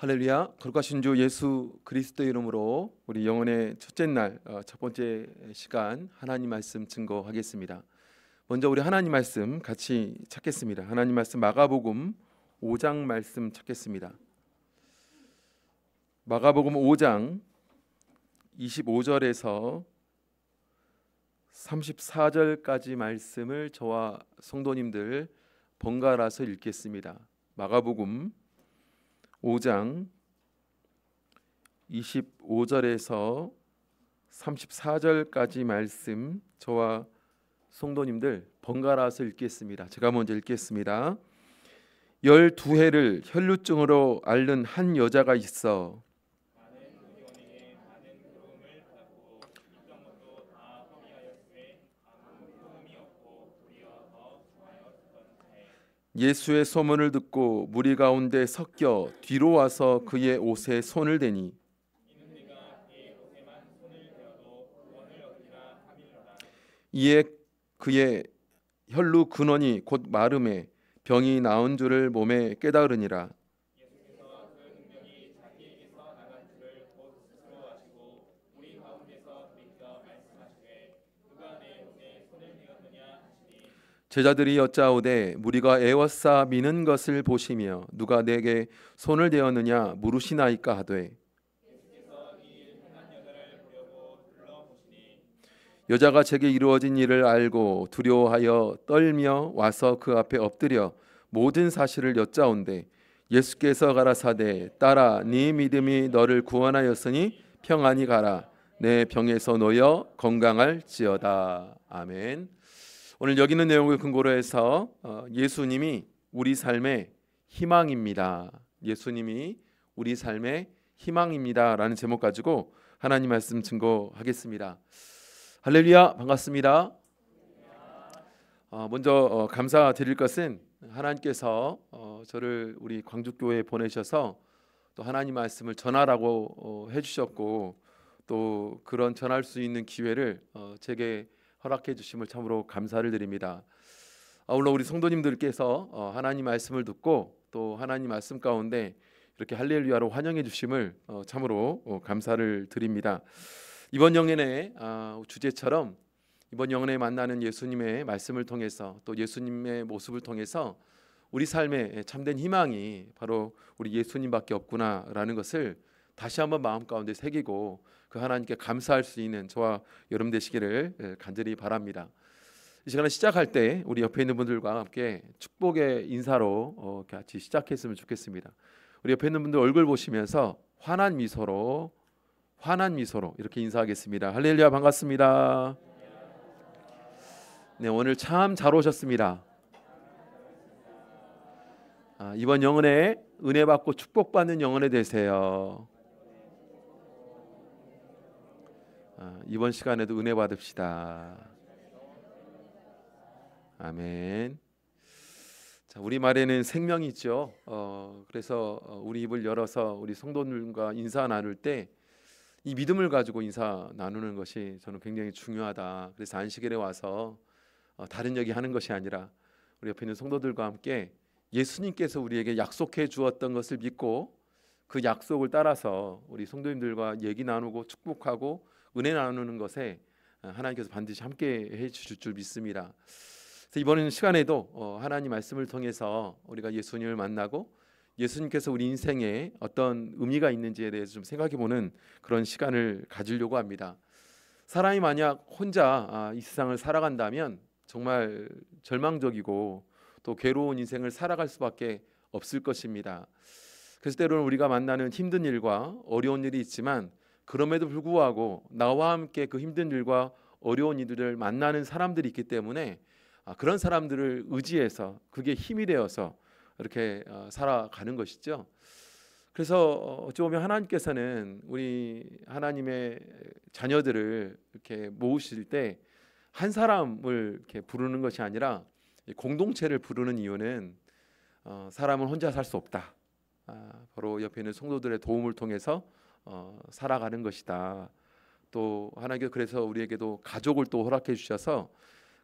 할렐루야. 거룩하신 주 예수 그리스도의 이름으로 우리 영혼의 첫째 날 첫 번째 시간 하나님 말씀 증거하겠습니다. 먼저 우리 하나님 말씀 같이 찾겠습니다. 하나님 말씀 마가복음 5장 말씀 찾겠습니다. 마가복음 5장 25절에서 34절까지 말씀을 저와 성도님들 번갈아서 읽겠습니다. 마가복음 5장 25절에서 34절까지 말씀 저와 성도님들 번갈아서 읽겠습니다. 제가 먼저 읽겠습니다. 12해를 혈루증으로 앓는 한 여자가 있어 예수의 소문을 듣고 무리 가운데 섞여 뒤로 와서 그의 옷에 손을 대니 이에 그의 혈루 근원이 곧 마름에 병이 나은 줄을 몸에 깨달으니라. 제자들이 여짜오되 무리가 애워싸 미는 것을 보시며 누가 내게 손을 대었느냐 물으시나이까 하되 여자가 제게 이루어진 일을 알고 두려워하여 떨며 와서 그 앞에 엎드려 모든 사실을 여짜온대 예수께서 가라사대 딸아 네 믿음이 너를 구원하였으니 평안히 가라 내 병에서 놓여 건강할지어다. 아멘. 오늘 여기 있는 내용을 근거로 해서 예수님이 우리 삶의 희망입니다. 예수님이 우리 삶의 희망입니다 라는 제목 가지고 하나님 말씀 증거하겠습니다. 할렐루야, 반갑습니다. 먼저 감사드릴 것은 하나님께서 저를 우리 광주교회에 보내셔서 또 하나님 말씀을 전하라고 해주셨고 또 그런 전할 수 있는 기회를 제게 허락해 주심을 참으로 감사를 드립니다. 물론 우리 성도님들께서 하나님 말씀을 듣고 또 하나님 말씀 가운데 이렇게 할렐루야로 환영해 주심을 참으로 감사를 드립니다. 이번 영혼의 주제처럼 이번 영혼에 만나는 예수님의 말씀을 통해서 또 예수님의 모습을 통해서 우리 삶에 참된 희망이 바로 우리 예수님밖에 없구나라는 것을 다시 한번 마음 가운데 새기고 그 하나님께 감사할 수 있는 저와 여러분 되시기를 간절히 바랍니다. 이 시간을 시작할 때 우리 옆에 있는 분들과 함께 축복의 인사로 같이 시작했으면 좋겠습니다. 우리 옆에 있는 분들 얼굴 보시면서 환한 미소로 이렇게 인사하겠습니다. 할렐루야, 반갑습니다. 네, 오늘 참 잘 오셨습니다. 이번 영혼에 은혜 받고 축복받는 영혼이 되세요. 이번 시간에도 은혜 받읍시다. 아멘. 자, 우리 말에는 생명이 있죠. 그래서 우리 입을 열어서 우리 성도들과 인사 나눌 때 이 믿음을 가지고 인사 나누는 것이 저는 굉장히 중요하다. 그래서 안식일에 와서 다른 얘기 하는 것이 아니라 우리 옆에 있는 성도들과 함께 예수님께서 우리에게 약속해 주었던 것을 믿고 그 약속을 따라서 우리 성도님들과 얘기 나누고 축복하고 은혜 나누는 것에 하나님께서 반드시 함께 해 주실 줄 믿습니다. 그래서 이번 시간에도 하나님 말씀을 통해서 우리가 예수님을 만나고 예수님께서 우리 인생에 어떤 의미가 있는지에 대해서 좀 생각해보는 그런 시간을 가지려고 합니다. 사람이 만약 혼자 이 세상을 살아간다면 정말 절망적이고 또 괴로운 인생을 살아갈 수밖에 없을 것입니다. 그래서 때로는 우리가 만나는 힘든 일과 어려운 일이 있지만 그럼에도 불구하고 나와 함께 그 힘든 일과 어려운 일들을 만나는 사람들이 있기 때문에 그런 사람들을 의지해서 그게 힘이 되어서 이렇게 살아가는 것이죠. 그래서 어찌 보면 하나님께서는 우리 하나님의 자녀들을 이렇게 모으실 때 한 사람을 이렇게 부르는 것이 아니라 공동체를 부르는 이유는 사람은 혼자 살 수 없다. 바로 옆에 있는 성도들의 도움을 통해서 살아가는 것이다. 또 하나님께서 그래서 우리에게도 가족을 또 허락해 주셔서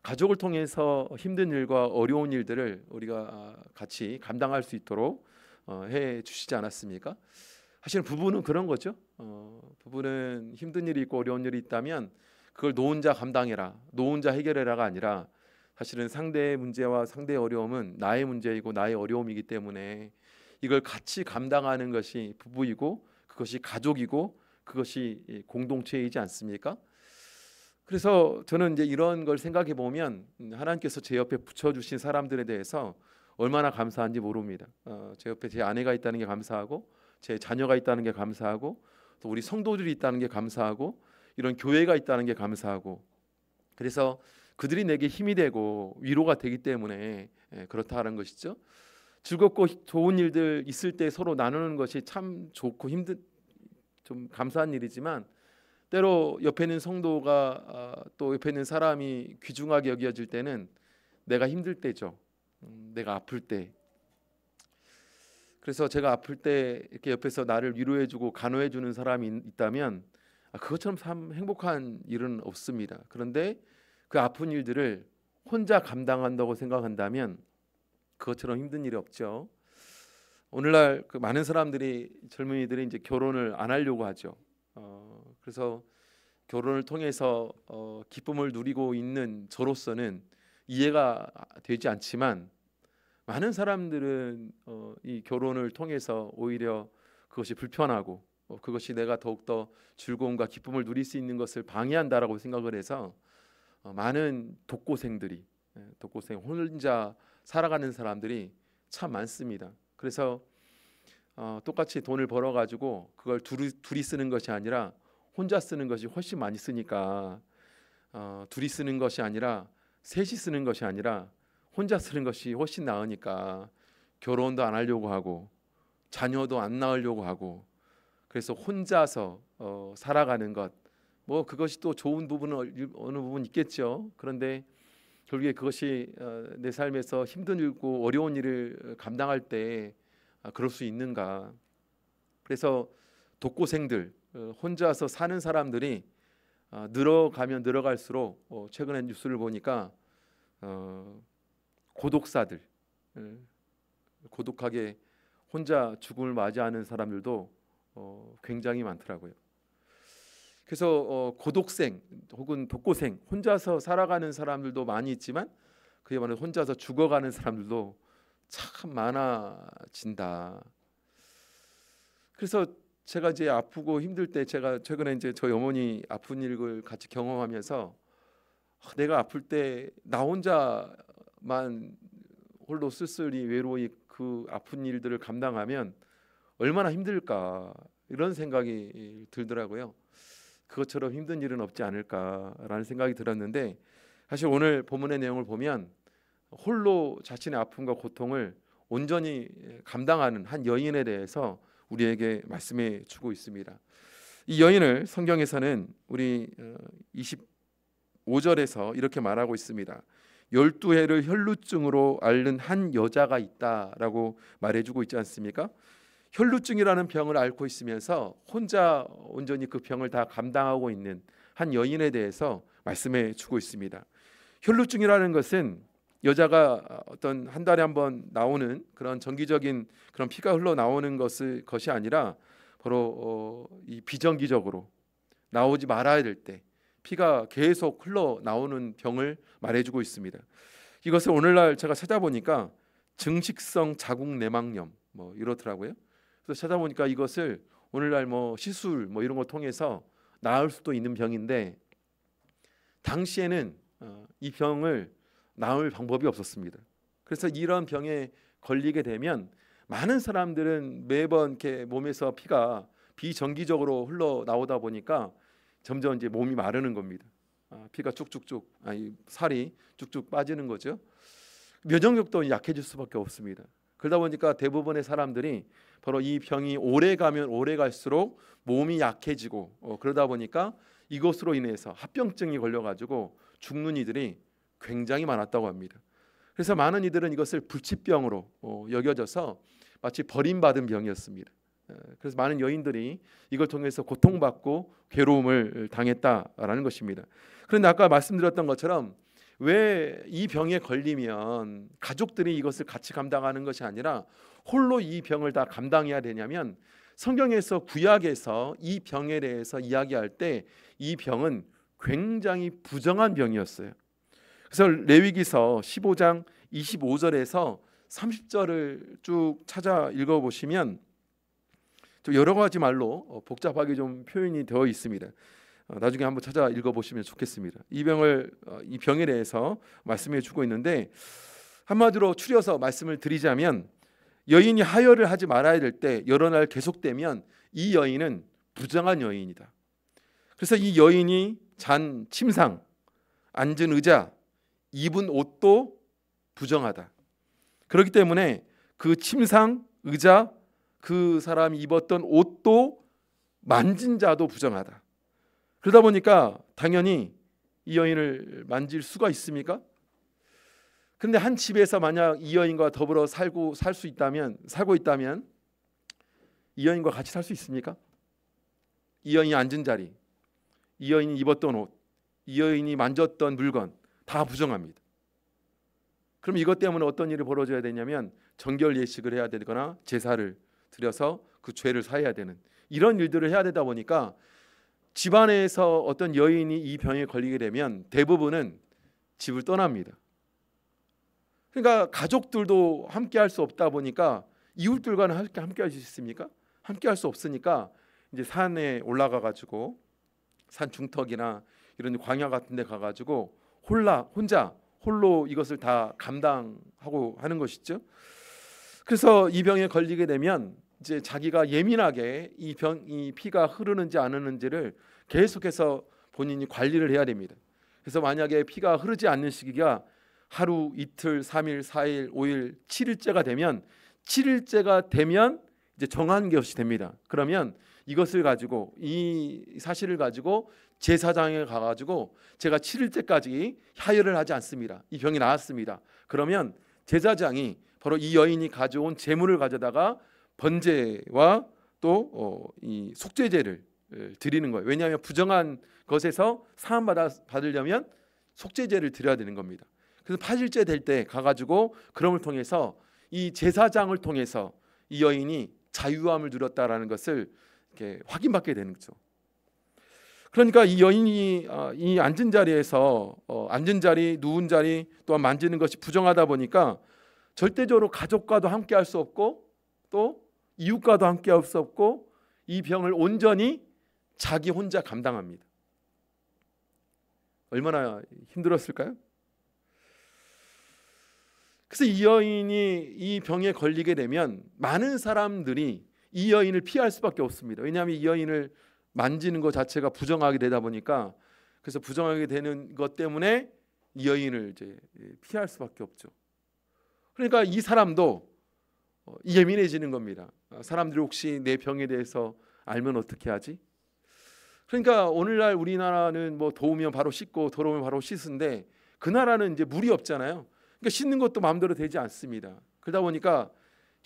가족을 통해서 힘든 일과 어려운 일들을 우리가 같이 감당할 수 있도록 해 주시지 않았습니까? 사실은 부부는 그런 거죠. 부부는 힘든 일이 있고 어려운 일이 있다면 그걸 너 혼자 감당해라, 너 혼자 해결해라가 아니라 사실은 상대의 문제와 상대의 어려움은 나의 문제이고 나의 어려움이기 때문에 이걸 같이 감당하는 것이 부부이고 그것이 가족이고 그것이 공동체이지 않습니까? 그래서 저는 이제 이런 걸 생각해 보면 하나님께서 제 옆에 붙여주신 사람들에 대해서 얼마나 감사한지 모릅니다. 제 옆에 제 아내가 있다는 게 감사하고 제 자녀가 있다는 게 감사하고 또 우리 성도들이 있다는 게 감사하고 이런 교회가 있다는 게 감사하고 그래서 그들이 내게 힘이 되고 위로가 되기 때문에 그렇다는 것이죠. 즐겁고 좋은 일들 있을 때 서로 나누는 것이 참 좋고 좀 감사한 일이지만 때로 옆에 있는 성도가 또 옆에 있는 사람이 귀중하게 여겨질 때는 내가 힘들 때죠. 내가 아플 때. 그래서 제가 아플 때 이렇게 옆에서 나를 위로해주고 간호해주는 사람이 있다면 그것처럼 참 행복한 일은 없습니다. 그런데 그 아픈 일들을 혼자 감당한다고 생각한다면 그것처럼 힘든 일이 없죠. 오늘날 그 많은 사람들이 젊은이들이 이제 결혼을 안 하려고 하죠. 그래서 결혼을 통해서 기쁨을 누리고 있는 저로서는 이해가 되지 않지만 많은 사람들은 이 결혼을 통해서 오히려 그것이 불편하고 그것이 내가 더욱더 즐거움과 기쁨을 누릴 수 있는 것을 방해한다라고 생각을 해서 많은 독고생들이 독고생 혼자 살아가는 사람들이 참 많습니다. 그래서 똑같이 돈을 벌어가지고 그걸 둘이 쓰는 것이 아니라 혼자 쓰는 것이 훨씬 많이 쓰니까 둘이 쓰는 것이 아니라 셋이 쓰는 것이 아니라 혼자 쓰는 것이 훨씬 나으니까 결혼도 안 하려고 하고 자녀도 안 낳으려고 하고 그래서 혼자서 살아가는 것 뭐 그것이 또 좋은 부분은 어느 부분 있겠죠. 그런데 결국에 그것이 내 삶에서 힘든 일고 어려운 일을 감당할 때 그럴 수 있는가. 그래서 독고생들 혼자서 사는 사람들이 늘어가면 늘어갈수록 최근에 뉴스를 보니까 고독사들 고독하게 혼자 죽음을 맞이하는 사람들도 굉장히 많더라고요. 그래서 고독생 혹은 독고생 혼자서 살아가는 사람들도 많이 있지만 그에 반해 혼자서 죽어가는 사람들도 참 많아진다. 그래서 제가 이제 아프고 힘들 때 제가 최근에 이제 저희 어머니 아픈 일을 같이 경험하면서 내가 아플 때 나 혼자만 홀로 쓸쓸히 외로이 그 아픈 일들을 감당하면 얼마나 힘들까 이런 생각이 들더라고요. 그것처럼 힘든 일은 없지 않을까라는 생각이 들었는데 사실 오늘 본문의 내용을 보면 홀로 자신의 아픔과 고통을 온전히 감당하는 한 여인에 대해서 우리에게 말씀해 주고 있습니다. 이 여인을 성경에서는 우리 25절에서 이렇게 말하고 있습니다. 12해를 혈루증으로 앓는 한 여자가 있다라고 말해주고 있지 않습니까? 혈루증이라는 병을 앓고 있으면서 혼자 온전히 그 병을 다 감당하고 있는 한 여인에 대해서 말씀해 주고 있습니다. 혈루증이라는 것은 여자가 어떤 한 달에 한 번 나오는 그런 정기적인 그런 피가 흘러 나오는 것이 아니라 바로 이 비정기적으로 나오지 말아야 될 때 피가 계속 흘러 나오는 병을 말해주고 있습니다. 이것을 오늘날 제가 찾아보니까 증식성 자궁 내막염 뭐 이렇더라고요. 그래서 찾아보니까 이것을 오늘날 뭐 시술 뭐 이런 거 통해서 나을 수도 있는 병인데 당시에는 이 병을 나을 방법이 없었습니다. 그래서 이런 병에 걸리게 되면 많은 사람들은 매번 이렇게 몸에서 피가 비정기적으로 흘러 나오다 보니까 점점 이제 몸이 마르는 겁니다. 피가 쭉쭉쭉 살이 쭉쭉 빠지는 거죠. 면역력도 약해질 수밖에 없습니다. 그러다 보니까 대부분의 사람들이 바로 이 병이 오래 가면 오래 갈수록 몸이 약해지고 그러다 보니까 이것으로 인해서 합병증이 걸려가지고 죽는 이들이 굉장히 많았다고 합니다. 그래서 많은 이들은 이것을 불치병으로 여겨져서 마치 버림받은 병이었습니다. 그래서 많은 여인들이 이걸 통해서 고통받고 괴로움을 당했다라는 것입니다. 그런데 아까 말씀드렸던 것처럼 왜 이 병에 걸리면 가족들이 이것을 같이 감당하는 것이 아니라 홀로 이 병을 다 감당해야 되냐면, 성경에서 구약에서 이 병에 대해서 이야기할 때 이 병은 굉장히 부정한 병이었어요. 그래서 레위기서 15장 25절에서 30절을 쭉 찾아 읽어보시면 좀 여러 가지 말로 복잡하게 좀 표현이 되어 있습니다. 나중에 한번 찾아 읽어보시면 좋겠습니다. 이 병에 대해서 말씀해 주고 있는데, 한마디로 추려서 말씀을 드리자면, 여인이 하혈을 하지 말아야 될 때 여러 날 계속되면 이 여인은 부정한 여인이다. 그래서 이 여인이 잔 침상, 앉은 의자, 입은 옷도 부정하다. 그렇기 때문에 그 침상, 의자, 그 사람이 입었던 옷도 만진 자도 부정하다. 그러다 보니까 당연히 이 여인을 만질 수가 있습니까? 그런데 한 집에서 만약 이 여인과 더불어 살고 있다면 이 여인과 같이 살 수 있습니까? 이 여인이 앉은 자리, 이 여인이 입었던 옷, 이 여인이 만졌던 물건 다 부정합니다. 그럼 이것 때문에 어떤 일이 벌어져야 되냐면 정결 예식을 해야 되거나 제사를 드려서 그 죄를 사해야 되는 이런 일들을 해야 되다 보니까 집안에서 어떤 여인이 이 병에 걸리게 되면 대부분은 집을 떠납니다. 그러니까 가족들도 함께 할 수 없다 보니까 이웃들과는 함께 할 수 있습니까? 함께 할 수 없으니까 이제 산에 올라가 가지고 산 중턱이나 이런 광야 같은 데 가 가지고 혼자 홀로 이것을 다 감당하고 하는 것이죠. 그래서 이 병에 걸리게 되면 이제 자기가 예민하게 이 피가 흐르는지 안 흐르는지를 계속해서 본인이 관리를 해야 됩니다. 그래서 만약에 피가 흐르지 않는 시기가 하루, 이틀, 3일, 4일, 5일, 7일째가 되면 7일째가 되면 이제 정한 것이 됩니다. 그러면 이것을 가지고 이 사실을 가지고 제사장에 가가지고 제가 7일째까지 하혈을 하지 않습니다. 이 병이 나았습니다. 그러면 제사장이 바로 이 여인이 가져온 제물을 가져다가 번제와 또 이 속죄제를 드리는 거예요. 왜냐하면 부정한 것에서 사함 받으려면 속죄제를 드려야 되는 겁니다. 그래서 8일째 될 때 가가지고 그럼을 통해서 이 제사장을 통해서 이 여인이 자유함을 누렸다라는 것을 이렇게 확인받게 되는 거죠. 그러니까 이 여인이 이 앉은 자리에서 앉은 자리, 누운 자리 또한 만지는 것이 부정하다 보니까 절대적으로 가족과도 함께 할 수 없고 또 이웃과도 함께 할 수 없고 이 병을 온전히 자기 혼자 감당합니다. 얼마나 힘들었을까요? 그래서 이 여인이 이 병에 걸리게 되면 많은 사람들이 이 여인을 피할 수밖에 없습니다. 왜냐하면 이 여인을 만지는 것 자체가 부정하게 되다 보니까, 그래서 부정하게 되는 것 때문에 이 여인을 이제 피할 수밖에 없죠. 그러니까 이 사람도 예민해지는 겁니다. 사람들이 혹시 내 병에 대해서 알면 어떻게 하지? 그러니까 오늘날 우리나라는 뭐 더우면 바로 씻고 더러우면 바로 씻는데 그 나라는 이제 물이 없잖아요. 그러니까 씻는 것도 마음대로 되지 않습니다. 그러다 보니까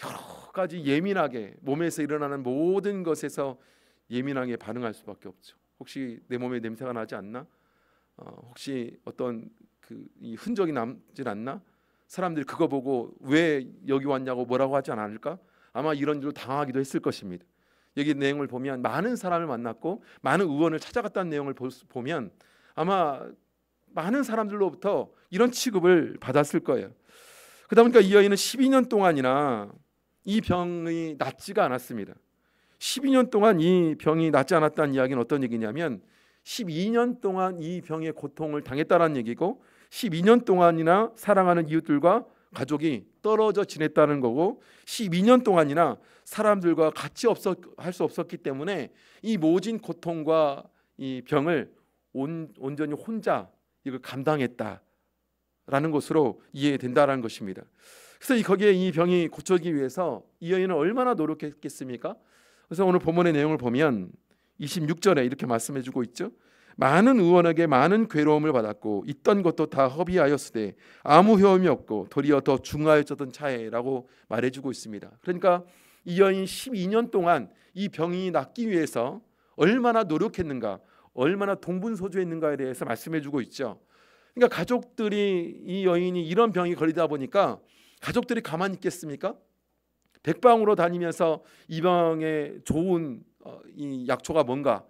여러 가지 예민하게 몸에서 일어나는 모든 것에서 예민하게 반응할 수밖에 없죠. 혹시 내 몸에 냄새가 나지 않나? 혹시 어떤 이 흔적이 남질 않나? 사람들이 그거 보고 왜 여기 왔냐고 뭐라고 하지 않을까? 아마 이런 일로 당하기도 했을 것입니다. 여기 내용을 보면 많은 사람을 만났고 많은 의원을 찾아갔다는 내용을 보면 아마 많은 사람들로부터 이런 취급을 받았을 거예요. 그러다 보니까 이 여인은 12년 동안이나 이 병이 낫지가 않았습니다. 12년 동안 이 병이 낫지 않았다는 이야기는 어떤 얘기냐면 12년 동안 이 병의 고통을 당했다는 얘기고 12년 동안이나 사랑하는 이웃들과 가족이 떨어져 지냈다는 거고 12년 동안이나 사람들과 같이 할 수 없었기 때문에 이 모진 고통과 이 병을 온전히 혼자 이걸 감당했다라는 것으로 이해된다라는 것입니다. 그래서 거기에 이 병이 고쳐지기 위해서 이 여인은 얼마나 노력했겠습니까? 그래서 오늘 본문의 내용을 보면 26절에 이렇게 말씀해주고 있죠. 많은 의원에게 많은 괴로움을 받았고 있던 것도 다 허비하였으되 아무 효험이 없고 도리어 더 중하여졌던 차에라고 말해주고 있습니다. 그러니까 이 여인 12년 동안 이 병이 낫기 위해서 얼마나 노력했는가, 얼마나 동분서주했는가에 대해서 말씀해주고 있죠. 그러니까 가족들이 이 여인이 이런 병이 걸리다 보니까 가족들이 가만히 있겠습니까? 백방으로 다니면서 이 병에 좋은 이 약초가 뭔가,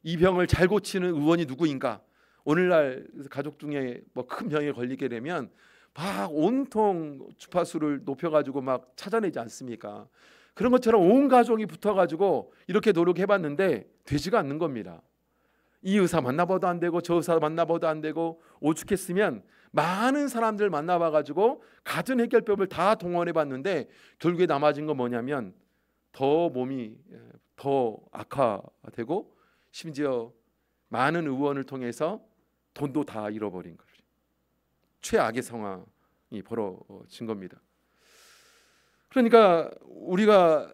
이 병을 잘 고치는 의원이 누구인가. 오늘날 가족 중에 뭐 큰 병에 걸리게 되면 막 온통 주파수를 높여가지고 막 찾아내지 않습니까? 그런 것처럼 온 가족이 붙어가지고 이렇게 노력해봤는데 되지가 않는 겁니다. 이 의사 만나봐도 안 되고 저 의사 만나봐도 안 되고, 오죽했으면 많은 사람들 만나봐가지고 같은 해결법을 다 동원해봤는데 결국에 남아진 건 뭐냐면 더 몸이 더 악화되고, 심지어 많은 의원을 통해서 돈도 다 잃어버린 거죠. 최악의 상황이 벌어진 겁니다. 그러니까 우리가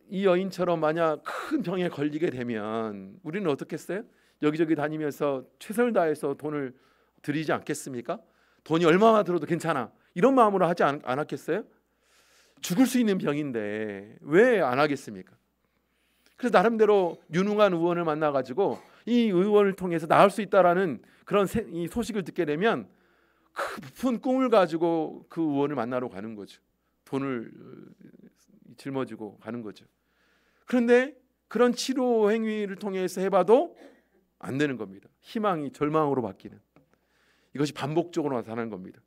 이 여인처럼 만약 큰 병에 걸리게 되면 우리는 어떻겠어요? 여기저기 다니면서 최선을 다해서 돈을 들이지 않겠습니까? 돈이 얼마나 들어도 괜찮아, 이런 마음으로 하지 않았겠어요? 죽을 수 있는 병인데 왜 안 하겠습니까? 그래서 나름대로 유능한 의원을 만나가지고 이 의원을 통해서 나을 수 있다라는 그런 이 소식을 듣게 되면 깊은 꿈을 가지고 그 의원을 만나러 가는 거죠. 돈을 짊어지고 가는 거죠. 그런데 그런 치료 행위를 통해서 해봐도 안 되는 겁니다. 희망이 절망으로 바뀌는, 이것이 반복적으로 나타나는 겁니다.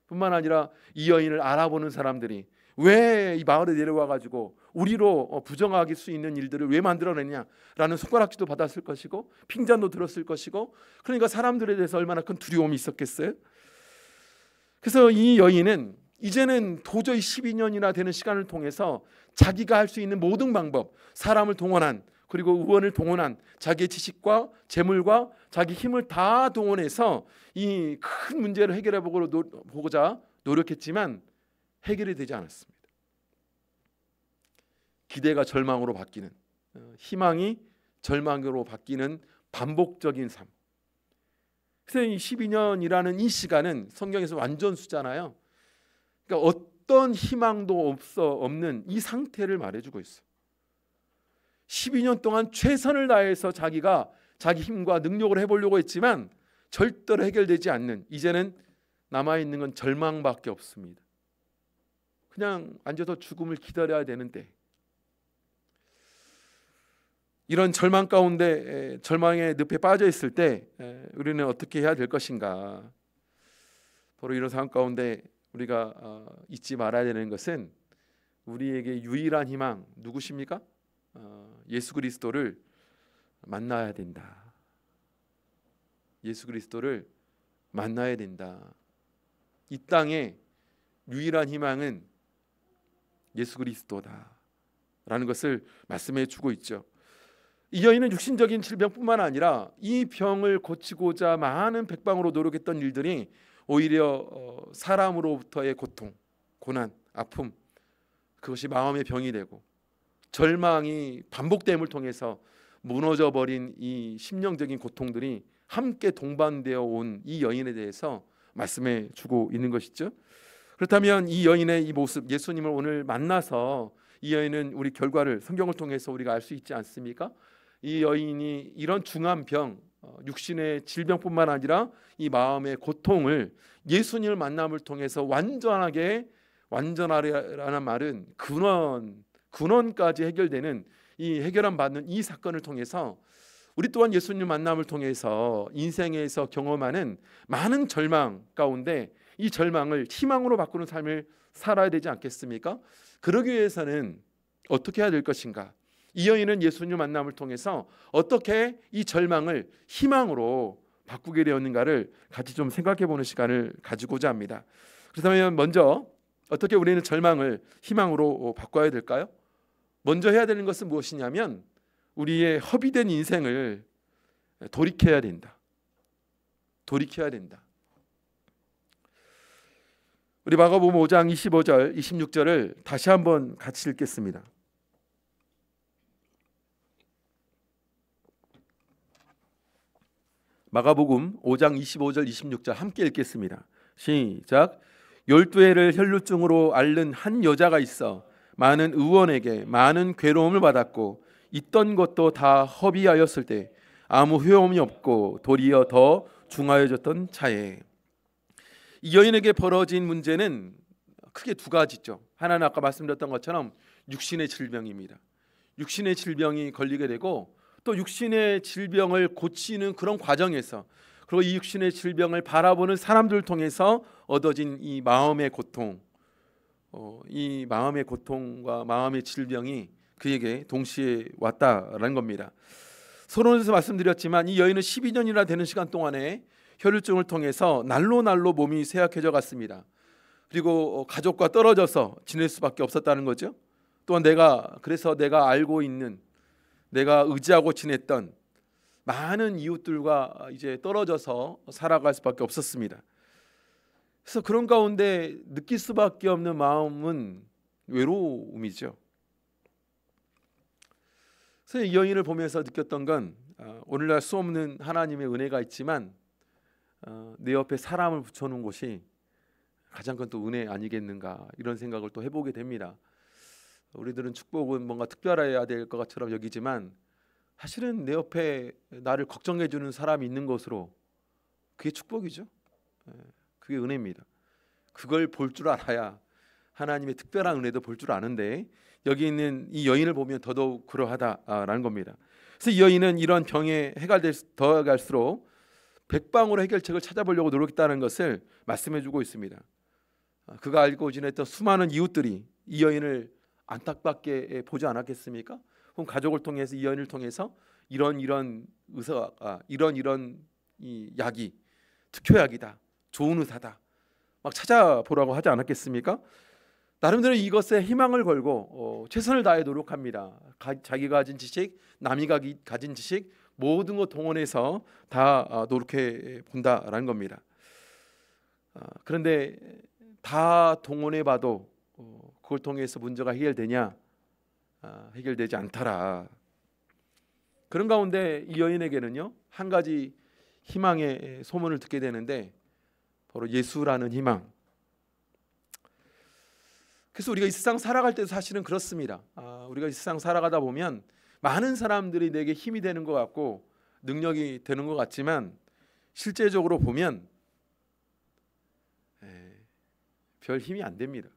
뿐만 아니라 이 여인을 알아보는 사람들이 왜 이 마을에 내려와 가지고 우리로 부정할 수 있는 일들을 왜 만들어내냐라는 손가락질도 받았을 것이고 핀잔도 들었을 것이고, 그러니까 사람들에 대해서 얼마나 큰 두려움이 있었겠어요. 그래서 이 여인은 이제는 도저히 12년이나 되는 시간을 통해서 자기가 할 수 있는 모든 방법, 사람을 동원한, 그리고 의원을 동원한, 자기의 지식과 재물과 자기 힘을 다 동원해서 이 큰 문제를 해결해 보고자 노력했지만 해결이 되지 않았습니다. 기대가 절망으로 바뀌는, 희망이 절망으로 바뀌는 반복적인 삶. 그래서 이 12년이라는 이 시간은 성경에서 완전수잖아요. 그러니까 어떤 희망도 없는 이 상태를 말해주고 있어요. 12년 동안 최선을 다해서 자기가 자기 힘과 능력을 해보려고 했지만 절대로 해결되지 않는, 이제는 남아있는 건 절망밖에 없습니다. 그냥 앉아서 죽음을 기다려야 되는데, 이런 절망 가운데, 절망의 늪에 빠져 있을 때 우리는 어떻게 해야 될 것인가. 바로 이런 상황 가운데 우리가 잊지 말아야 되는 것은 우리에게 유일한 희망 누구십니까? 예수 그리스도를 만나야 된다. 예수 그리스도를 만나야 된다. 이 땅에 유일한 희망은 예수 그리스도다라는 것을 말씀해 주고 있죠. 이 여인은 육신적인 질병뿐만 아니라 이 병을 고치고자 많은 백방으로 노력했던 일들이 오히려 사람으로부터의 고통, 고난, 아픔, 그것이 마음의 병이 되고 절망이 반복됨을 통해서 무너져 버린 이 심령적인 고통들이 함께 동반되어 온 이 여인에 대해서 말씀해 주고 있는 것이죠. 그렇다면 이 여인의 이 모습, 예수님을 오늘 만나서 이 여인은 우리 결과를 성경을 통해서 우리가 알 수 있지 않습니까? 이 여인이 이런 중한 병, 육신의 질병뿐만 아니라 이 마음의 고통을 예수님을 만남을 통해서 완전하라는 말은 근원까지 해결되는 이 해결함 받는 이 사건을 통해서 우리 또한 예수님 만남을 통해서 인생에서 경험하는 많은 절망 가운데 이 절망을 희망으로 바꾸는 삶을 살아야 되지 않겠습니까? 그러기 위해서는 어떻게 해야 될 것인가? 이 여인은 예수님 만남을 통해서 어떻게 이 절망을 희망으로 바꾸게 되었는가를 같이 좀 생각해 보는 시간을 가지고자 합니다. 그렇다면 먼저 어떻게 우리는 절망을 희망으로 바꿔야 될까요? 먼저 해야 되는 것은 무엇이냐면 우리의 허비된 인생을 돌이켜야 된다. 돌이켜야 된다. 우리 마가복음 5장 25절, 26절을 다시 한번 같이 읽겠습니다. 마가복음 5장 25절, 26절 함께 읽겠습니다. 시작. 12해를 혈루증으로 앓는 한 여자가 있어 많은 의원에게 많은 괴로움을 받았고 있던 것도 다 허비하였을 때 아무 효험이 없고 도리어 더 중하여졌던 차에. 이 여인에게 벌어진 문제는 크게 두 가지죠. 하나는 아까 말씀드렸던 것처럼 육신의 질병입니다. 육신의 질병이 걸리게 되고 또 육신의 질병을 고치는 그런 과정에서, 그리고 이 육신의 질병을 바라보는 사람들을 통해서 얻어진 이 마음의 고통, 이 마음의 고통과 마음의 질병이 그에게 동시에 왔다라는 겁니다. 서론에서 말씀드렸지만 이 여인은 12년이나 되는 시간 동안에 혈루증을 통해서 날로 몸이 쇠약해져 갔습니다. 그리고 가족과 떨어져서 지낼 수밖에 없었다는 거죠. 또한 그래서 내가 알고 있는, 내가 의지하고 지냈던 많은 이웃들과 이제 떨어져서 살아갈 수밖에 없었습니다. 그래서 그런 가운데 느낄 수밖에 없는 마음은 외로움이죠. 그래서 이 여인을 보면서 느꼈던 건 오늘날 수 없는 하나님의 은혜가 있지만 내 옆에 사람을 붙여놓은 곳이 가장 큰 또 은혜 아니겠는가, 이런 생각을 또 해보게 됩니다. 우리들은 축복은 뭔가 특별해야 될 것처럼 여기지만 사실은 내 옆에 나를 걱정해 주는 사람이 있는 것으로, 그게 축복이죠. 그게 은혜입니다. 그걸 볼 줄 알아야 하나님의 특별한 은혜도 볼 줄 아는데, 여기 있는 이 여인을 보면 더더욱 그러하다라는 겁니다. 그래서 이 여인은 이런 병에 더 갈수록 백방으로 해결책을 찾아보려고 노력했다는 것을 말씀해주고 있습니다. 그가 알고 지냈던 수많은 이웃들이 이 여인을 안타깝게 보지 않았겠습니까? 그럼 가족을 통해서, 이 여인을 통해서 이런 의사가, 이런 이 약이 특효약이다, 좋은 의사다, 막 찾아보라고 하지 않았겠습니까? 나름대로 이것에 희망을 걸고 최선을 다해 노력합니다. 자기가 가진 지식, 남이 가진 지식, 모든 것 동원해서 다 노력해 본다라는 겁니다. 그런데 다 동원해 봐도 그걸 통해서 문제가 해결되냐? 해결되지 않더라. 그런 가운데 이 여인에게는요, 한 가지 희망의 소문을 듣게 되는데 바로 예수라는 희망. 그래서 우리가 이 세상 살아갈 때도 사실은 그렇습니다. 우리가 이 세상 살아가다 보면 많은 사람들이 내게 힘이 되는 것 같고 능력이 되는 것 같지만 실제적으로 보면 별 힘이 안 됩니다.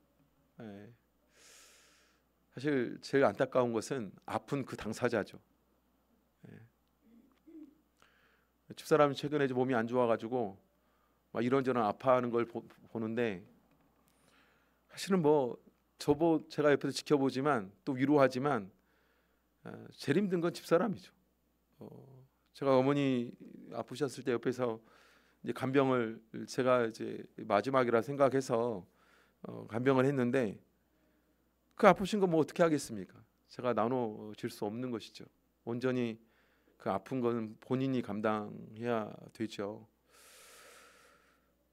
사실 제일 안타까운 것은 아픈 그 당사자죠. 집사람이 최근에 몸이 안 좋아가지고 막 이런저런 아파하는 걸 보는데, 사실은 제가 옆에서 지켜보지만 또 위로하지만 제일 힘든 건 집사람이죠. 제가 어머니 아프셨을 때 옆에서 이제 간병을, 제가 이제 마지막이라 생각해서 간병을 했는데, 그 아프신 거 어떻게 하겠습니까? 제가 나눠줄 수 없는 것이죠. 온전히 그 아픈 거는 본인이 감당해야 되죠.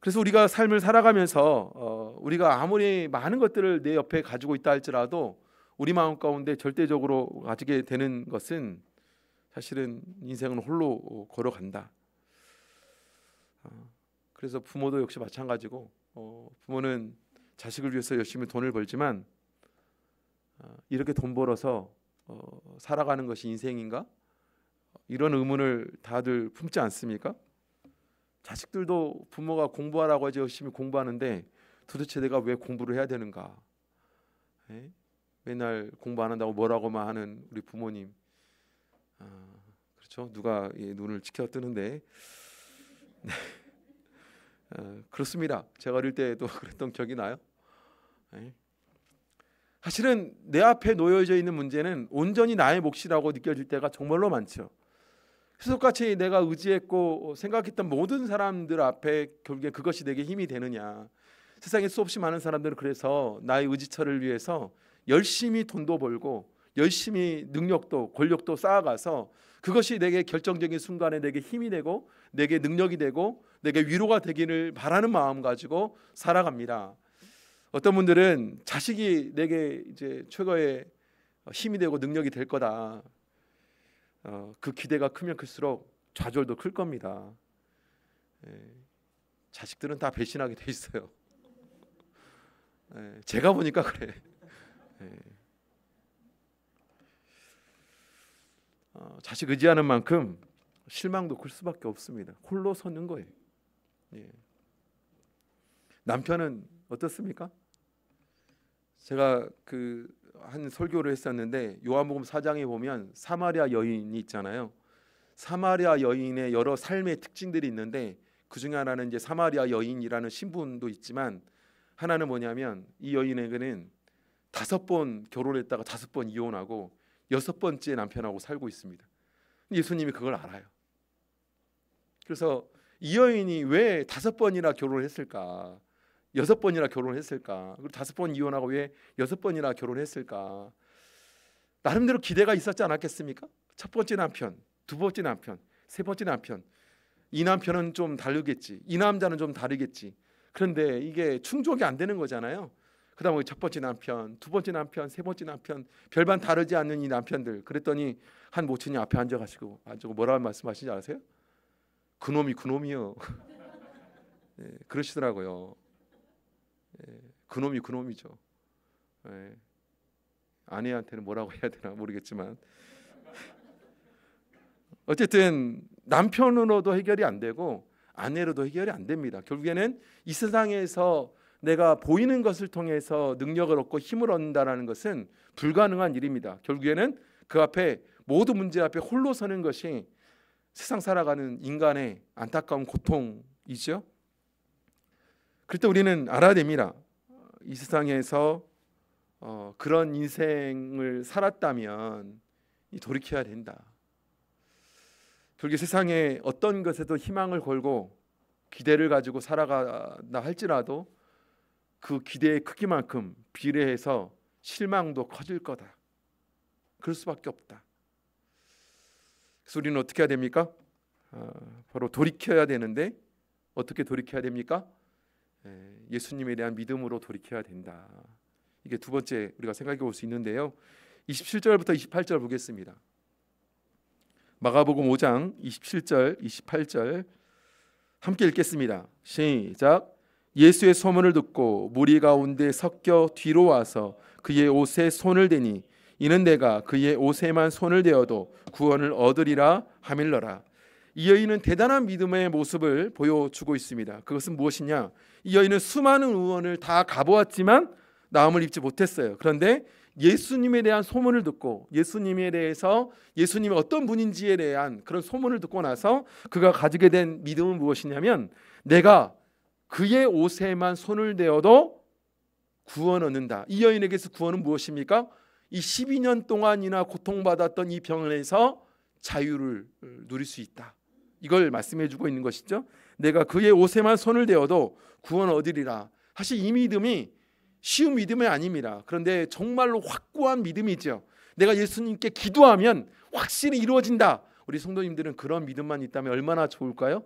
그래서 우리가 삶을 살아가면서 우리가 아무리 많은 것들을 내 옆에 가지고 있다 할지라도 우리 마음 가운데 절대적으로 가지게 되는 것은 사실은 인생은 홀로 걸어간다. 그래서 부모도 역시 마찬가지고, 부모는 자식을 위해서 열심히 돈을 벌지만 이렇게 돈 벌어서 살아가는 것이 인생인가? 이런 의문을 다들 품지 않습니까? 자식들도 부모가 공부하라고 해서 열심히 공부하는데 도대체 내가 왜 공부를 해야 되는가? 맨날 공부 안 한다고 뭐라고만 하는 우리 부모님, 그렇죠? 누가 눈을 치켜뜨는데 그렇습니다. 제가 어릴 때도 그랬던 기억이 나요. 사실은 내 앞에 놓여져 있는 문제는 온전히 나의 몫이라고 느껴질 때가 정말로 많죠. 그래서 똑같이 내가 의지했고 생각했던 모든 사람들 앞에 결국에 그것이 내게 힘이 되느냐? 세상에 수없이 많은 사람들은 그래서 나의 의지처를 위해서 열심히 돈도 벌고 열심히 능력도 권력도 쌓아가서 그것이 내게 결정적인 순간에 내게 힘이 되고 내게 능력이 되고 내게 위로가 되기를 바라는 마음 가지고 살아갑니다. 어떤 분들은 자식이 내게 이제 최고의 힘이 되고 능력이 될 거다. 그 기대가 크면 클수록 좌절도 클 겁니다. 자식들은 다 배신하게 돼 있어요. 제가 보니까 그래. 자식 의지하는 만큼 실망도 클 수밖에 없습니다. 홀로 서는 거예요. 남편은 어떻습니까? 제가 한 설교를 했었는데 요한복음 4장에 보면 사마리아 여인이 있잖아요. 사마리아 여인의 여러 삶의 특징들이 있는데 그 중에 하나는 이제 사마리아 여인이라는 신분도 있지만 하나는 뭐냐면 이 여인에게는 5번 결혼했다가 5번 이혼하고 6번째 남편하고 살고 있습니다. 예수님이 그걸 알아요. 그래서 이 여인이 왜 5번이나 결혼을 했을까? 6번이나 결혼을 했을까? 그리고 5번 이혼하고 왜 6번이나 결혼을 했을까? 나름대로 기대가 있었지 않았겠습니까? 첫 번째 남편, 두 번째 남편, 세 번째 남편. 이 남편은 좀 다르겠지. 이 남자는 좀 다르겠지. 그런데 이게 충족이 안 되는 거잖아요. 그다음에 첫 번째 남편, 두 번째 남편, 세 번째 남편, 별반 다르지 않는 이 남편들. 그랬더니 한 모친이 앞에 앉아가지고 뭐라고 말씀하시는지 아세요? 그놈이요. 네, 그러시더라고요. 네, 그놈이죠. 네, 아내한테는 뭐라고 해야 되나 모르겠지만 어쨌든 남편으로도 해결이 안 되고 아내로도 해결이 안 됩니다. 결국에는 이 세상에서 내가 보이는 것을 통해서 능력을 얻고 힘을 얻는다는 것은 불가능한 일입니다. 결국에는 그 앞에 모든 문제 앞에 홀로 서는 것이 세상 살아가는 인간의 안타까운 고통이죠. 그럴 때 우리는 알아야 됩니다. 이 세상에서 그런 인생을 살았다면 돌이켜야 된다. 결국 세상에 어떤 것에도 희망을 걸고 기대를 가지고 살아간다 할지라도 그 기대의 크기만큼 비례해서 실망도 커질 거다. 그럴 수밖에 없다. 그래서 우리는 어떻게 해야 됩니까? 바로 돌이켜야 되는데 어떻게 돌이켜야 됩니까? 예수님에 대한 믿음으로 돌이켜야 된다. 이게 두 번째 우리가 생각해 볼 수 있는데요. 27절부터 28절 보겠습니다. 마가복음 5장 27절 28절 함께 읽겠습니다. 시작. 예수의 소문을 듣고 무리 가운데 섞여 뒤로 와서 그의 옷에 손을 대니 이는 내가 그의 옷에만 손을 대어도 구원을 얻으리라 하밀러라. 이 여인은 대단한 믿음의 모습을 보여주고 있습니다. 그것은 무엇이냐? 이 여인은 수많은 의원을 다 가보았지만 나음을 입지 못했어요. 그런데 예수님에 대한 소문을 듣고 예수님에 대해서 예수님이 어떤 분인지에 대한 그런 소문을 듣고 나서 그가 가지게 된 믿음은 무엇이냐면 내가 그의 옷에만 손을 대어도 구원 얻는다. 이 여인에게서 구원은 무엇입니까? 이 12년 동안이나 고통받았던 이 병에서 자유를 누릴 수 있다. 이걸 말씀해 주고 있는 것이죠. 내가 그의 옷에만 손을 대어도 구원 얻으리라. 사실 이 믿음이 쉬운 믿음이 아닙니다. 그런데 정말로 확고한 믿음이죠. 내가 예수님께 기도하면 확실히 이루어진다. 우리 성도님들은 그런 믿음만 있다면 얼마나 좋을까요?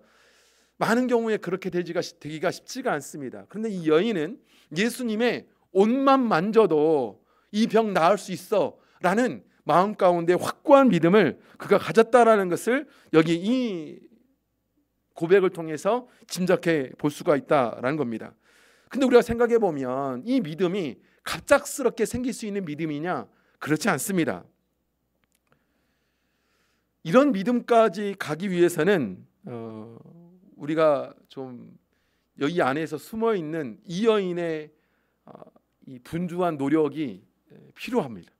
많은 경우에 그렇게 되기가 쉽지가 않습니다. 그런데 이 여인은 예수님의 옷만 만져도 이 병 나을 수 있어 라는 마음 가운데 확고한 믿음을 그가 가졌다라는 것을 여기 이 고백을 통해서 짐작해 볼 수가 있다라는 겁니다. 근데 우리가 생각해 보면 이 믿음이 갑작스럽게 생길 수 있는 믿음이냐? 그렇지 않습니다. 이런 믿음까지 가기 위해서는 우리가 좀 여기 안에서 숨어 있는 이 여인의 이 분주한 노력이 필요합니다.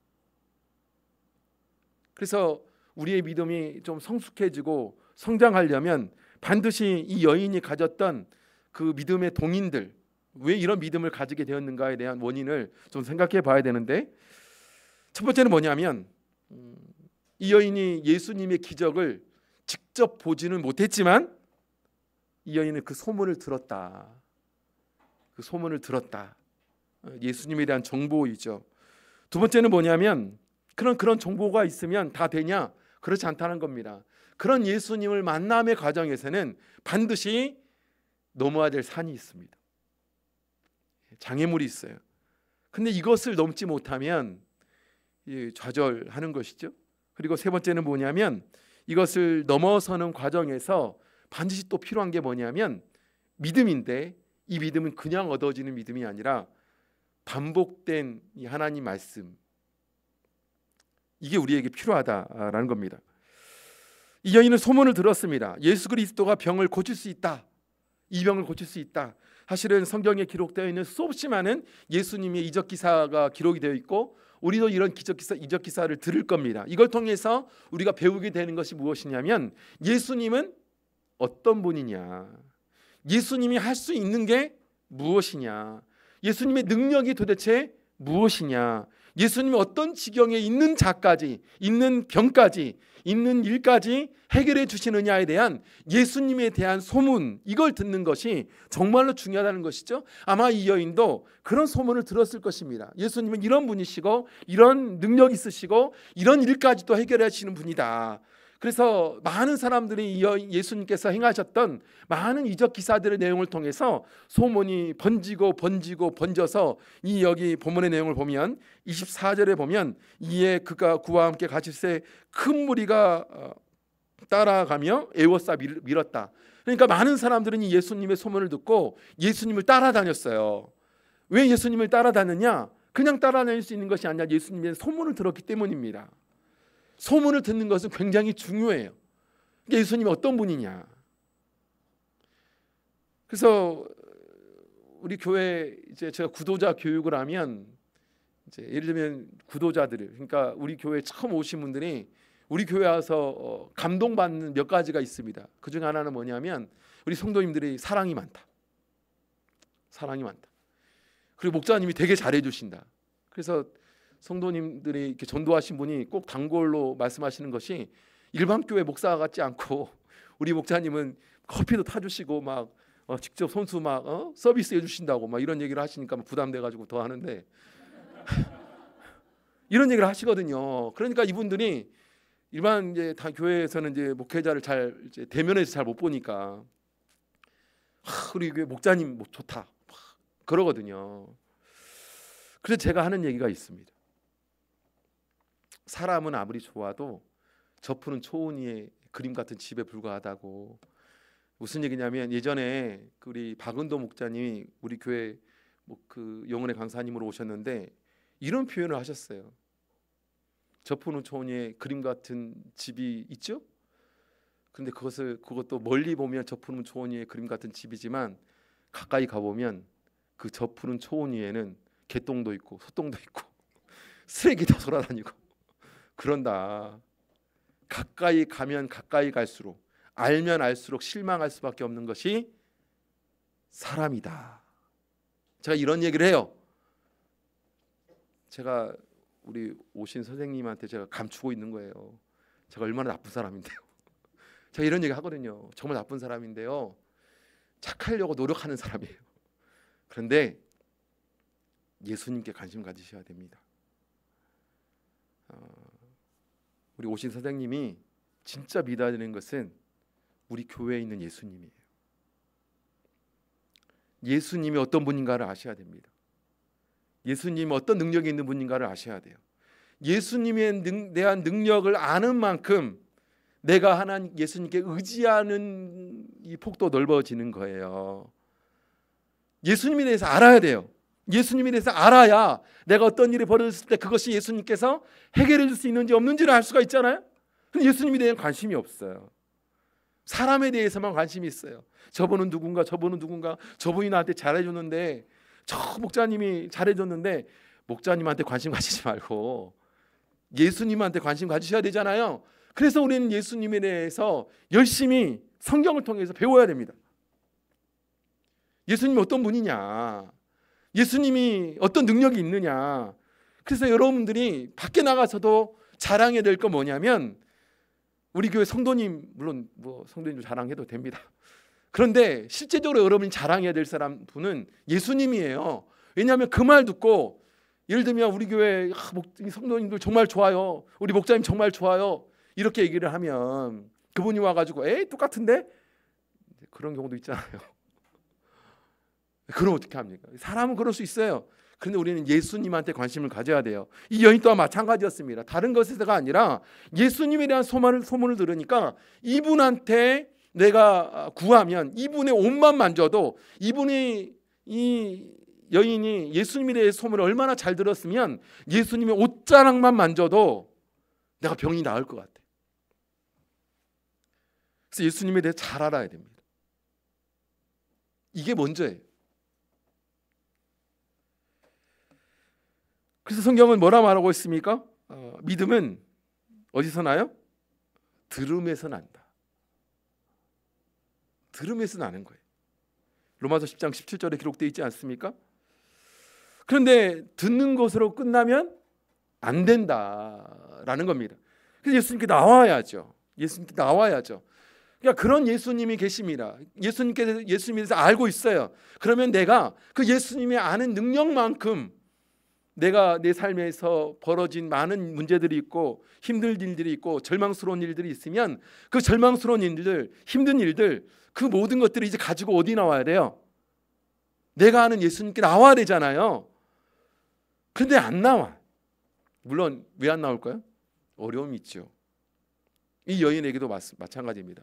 그래서 우리의 믿음이 좀 성숙해지고 성장하려면 반드시 이 여인이 가졌던 그 믿음의 동인들, 왜 이런 믿음을 가지게 되었는가에 대한 원인을 좀 생각해 봐야 되는데, 첫 번째는 뭐냐면 이 여인이 예수님의 기적을 직접 보지는 못했지만 이 여인은 그 소문을 들었다. 그 소문을 들었다. 예수님에 대한 정보이죠. 두 번째는 뭐냐면 그런 정보가 있으면 다 되냐? 그렇지 않다는 겁니다. 그런 예수님을 만남의 과정에서는 반드시 넘어야 될 산이 있습니다. 장애물이 있어요. 근데 이것을 넘지 못하면 좌절하는 것이죠. 그리고 세 번째는 뭐냐면 이것을 넘어서는 과정에서 반드시 또 필요한 게 뭐냐면 믿음인데 이 믿음은 그냥 얻어지는 믿음이 아니라 반복된 이 하나님 말씀, 이게 우리에게 필요하다라는 겁니다. 이 여인은 소문을 들었습니다. 예수 그리스도가 병을 고칠 수 있다. 이 병을 고칠 수 있다. 사실은 성경에 기록되어 있는 수없이 많은 예수님의 이적 기사가 기록이 되어 있고 우리도 이런 이적 기사를 들을 겁니다. 이걸 통해서 우리가 배우게 되는 것이 무엇이냐면 예수님은 어떤 분이냐, 예수님이 할 수 있는 게 무엇이냐, 예수님의 능력이 도대체 무엇이냐, 예수님이 어떤 지경에 있는 자까지, 있는 병까지, 있는 일까지 해결해 주시느냐에 대한 예수님에 대한 소문, 이걸 듣는 것이 정말로 중요하다는 것이죠. 아마 이 여인도 그런 소문을 들었을 것입니다. 예수님은 이런 분이시고 이런 능력 있으시고 이런 일까지도 해결해 주시는 분이다. 그래서 많은 사람들이 예수님께서 행하셨던 많은 이적 기사들의 내용을 통해서 소문이 번져서 이 여기 본문의 내용을 보면 24절에 보면 이에 그가 그와 함께 가실새 큰 무리가 따라가며 에워싸 밀었다. 그러니까 많은 사람들은 이 예수님의 소문을 듣고 예수님을 따라다녔어요. 왜 예수님을 따라다녔냐? 그냥 따라다닐 수 있는 것이 아니라 예수님의 소문을 들었기 때문입니다. 소문을 듣는 것은 굉장히 중요해요. 예수님이 어떤 분이냐. 그래서 우리 교회 이제 제가 구도자 교육을 하면 이제 예를 들면 구도자들을, 그러니까 우리 교회 처음 오신 분들이 우리 교회 와서 감동받는 몇 가지가 있습니다. 그 중에 하나는 뭐냐면 우리 성도님들이 사랑이 많다. 사랑이 많다. 그리고 목사님이 되게 잘해 주신다. 그래서 성도님들이 이렇게 전도하신 분이 꼭 단골로 말씀하시는 것이 일반 교회 목사 같지 않고 우리 목사님은 커피도 타주시고 막 직접 손수 막 서비스 해주신다고 막 이런 얘기를 하시니까 부담돼가지고 더 하는데 이런 얘기를 하시거든요. 그러니까 이분들이 일반 이제 다 교회에서는 이제 목회자를 잘 이제 대면에서 잘 못 보니까 우리 교회 목사님 뭐 좋다 그러거든요. 그래서 제가 하는 얘기가 있습니다. 사람은 아무리 좋아도 저 푸른 초원 위의 그림 같은 집에 불과하다고. 무슨 얘기냐면 예전에 우리 박은도 목자님이 우리 교회 그 영혼의 강사님으로 오셨는데 이런 표현을 하셨어요. 저 푸른 초원 위에 그림 같은 집이 있죠? 근데 그것도 멀리 보면 저 푸른 초원 위에 그림 같은 집이지만 가까이 가보면 그 저 푸른 초원 위에는 개똥도 있고 소똥도 있고 쓰레기도 돌아다니고 그런다. 가까이 가면 가까이 갈수록, 알면 알수록 실망할 수밖에 없는 것이 사람이다. 제가 이런 얘기를 해요. 제가 우리 오신 선생님한테 제가 감추고 있는 거예요. 제가 얼마나 나쁜 사람인데요. 제가 이런 얘기 하거든요. 정말 나쁜 사람인데요. 착하려고 노력하는 사람이에요. 그런데 예수님께 관심 가지셔야 됩니다. 우리 오신 선생님이 진짜 믿어야 되는 것은 우리 교회에 있는 예수님이에요. 예수님이 어떤 분인가를 아셔야 됩니다. 예수님이 어떤 능력이 있는 분인가를 아셔야 돼요. 예수님에 대한 능력을 아는 만큼 내가 하나님 예수님께 의지하는 이 폭도 넓어지는 거예요. 예수님에 대해서 알아야 돼요. 예수님에 대해서 알아야 내가 어떤 일이 벌어졌을 때 그것이 예수님께서 해결해 줄 수 있는지 없는지를 알 수가 있잖아요. 근데 예수님에 대한 관심이 없어요. 사람에 대해서만 관심이 있어요. 저분은 누군가, 저분이 나한테 잘해줬는데, 저 목자님이 잘해줬는데 목자님한테 관심 가지지 말고 예수님한테 관심 가지셔야 되잖아요. 그래서 우리는 예수님에 대해서 열심히 성경을 통해서 배워야 됩니다. 예수님이 어떤 분이냐, 예수님이 어떤 능력이 있느냐. 그래서 여러분들이 밖에 나가서도 자랑해야 될 거 뭐냐면 우리 교회 성도님, 물론 뭐 성도님도 자랑해도 됩니다. 그런데 실제적으로 여러분이 자랑해야 될 분은 예수님이에요. 왜냐하면 그 말 듣고 예를 들면 우리 교회 성도님들 정말 좋아요, 우리 목사님 정말 좋아요 이렇게 얘기를 하면 그분이 와가지고 에이 똑같은데 그런 경우도 있잖아요. 그럼 어떻게 합니까? 사람은 그럴 수 있어요. 그런데 우리는 예수님한테 관심을 가져야 돼요. 이 여인 또한 마찬가지였습니다. 다른 것에서가 아니라 예수님에 대한 소문을 들으니까 이분한테 내가 구하면 이분의 옷만 만져도 이 여인이 예수님에 대해 소문을 얼마나 잘 들었으면 예수님의 옷자락만 만져도 내가 병이 나을 것 같아. 그래서 예수님에 대해 잘 알아야 됩니다. 이게 먼저예요. 그래서 성경은 뭐라 말하고 있습니까? 믿음은 어디서 나요? 들음에서 난다. 들음에서 나는 거예요. 로마서 10장 17절에 기록되어 있지 않습니까? 그런데 듣는 것으로 끝나면 안 된다라는 겁니다. 그래서 예수님께 나와야죠. 예수님께 나와야죠. 그러니까 그런 예수님이 계십니다. 예수님께 예수님에 대해서 알고 있어요. 그러면 내가 그 예수님의 아는 능력만큼 내가 내 삶에서 벌어진 많은 문제들이 있고 힘든 일들이 있고 절망스러운 일들이 있으면 그 절망스러운 일들, 힘든 일들, 그 모든 것들을 이제 가지고 어디 나와야 돼요? 내가 아는 예수님께 나와야 되잖아요. 그런데 안 나와. 물론 왜 안 나올까요? 어려움이 있죠. 이 여인에게도 마찬가지입니다.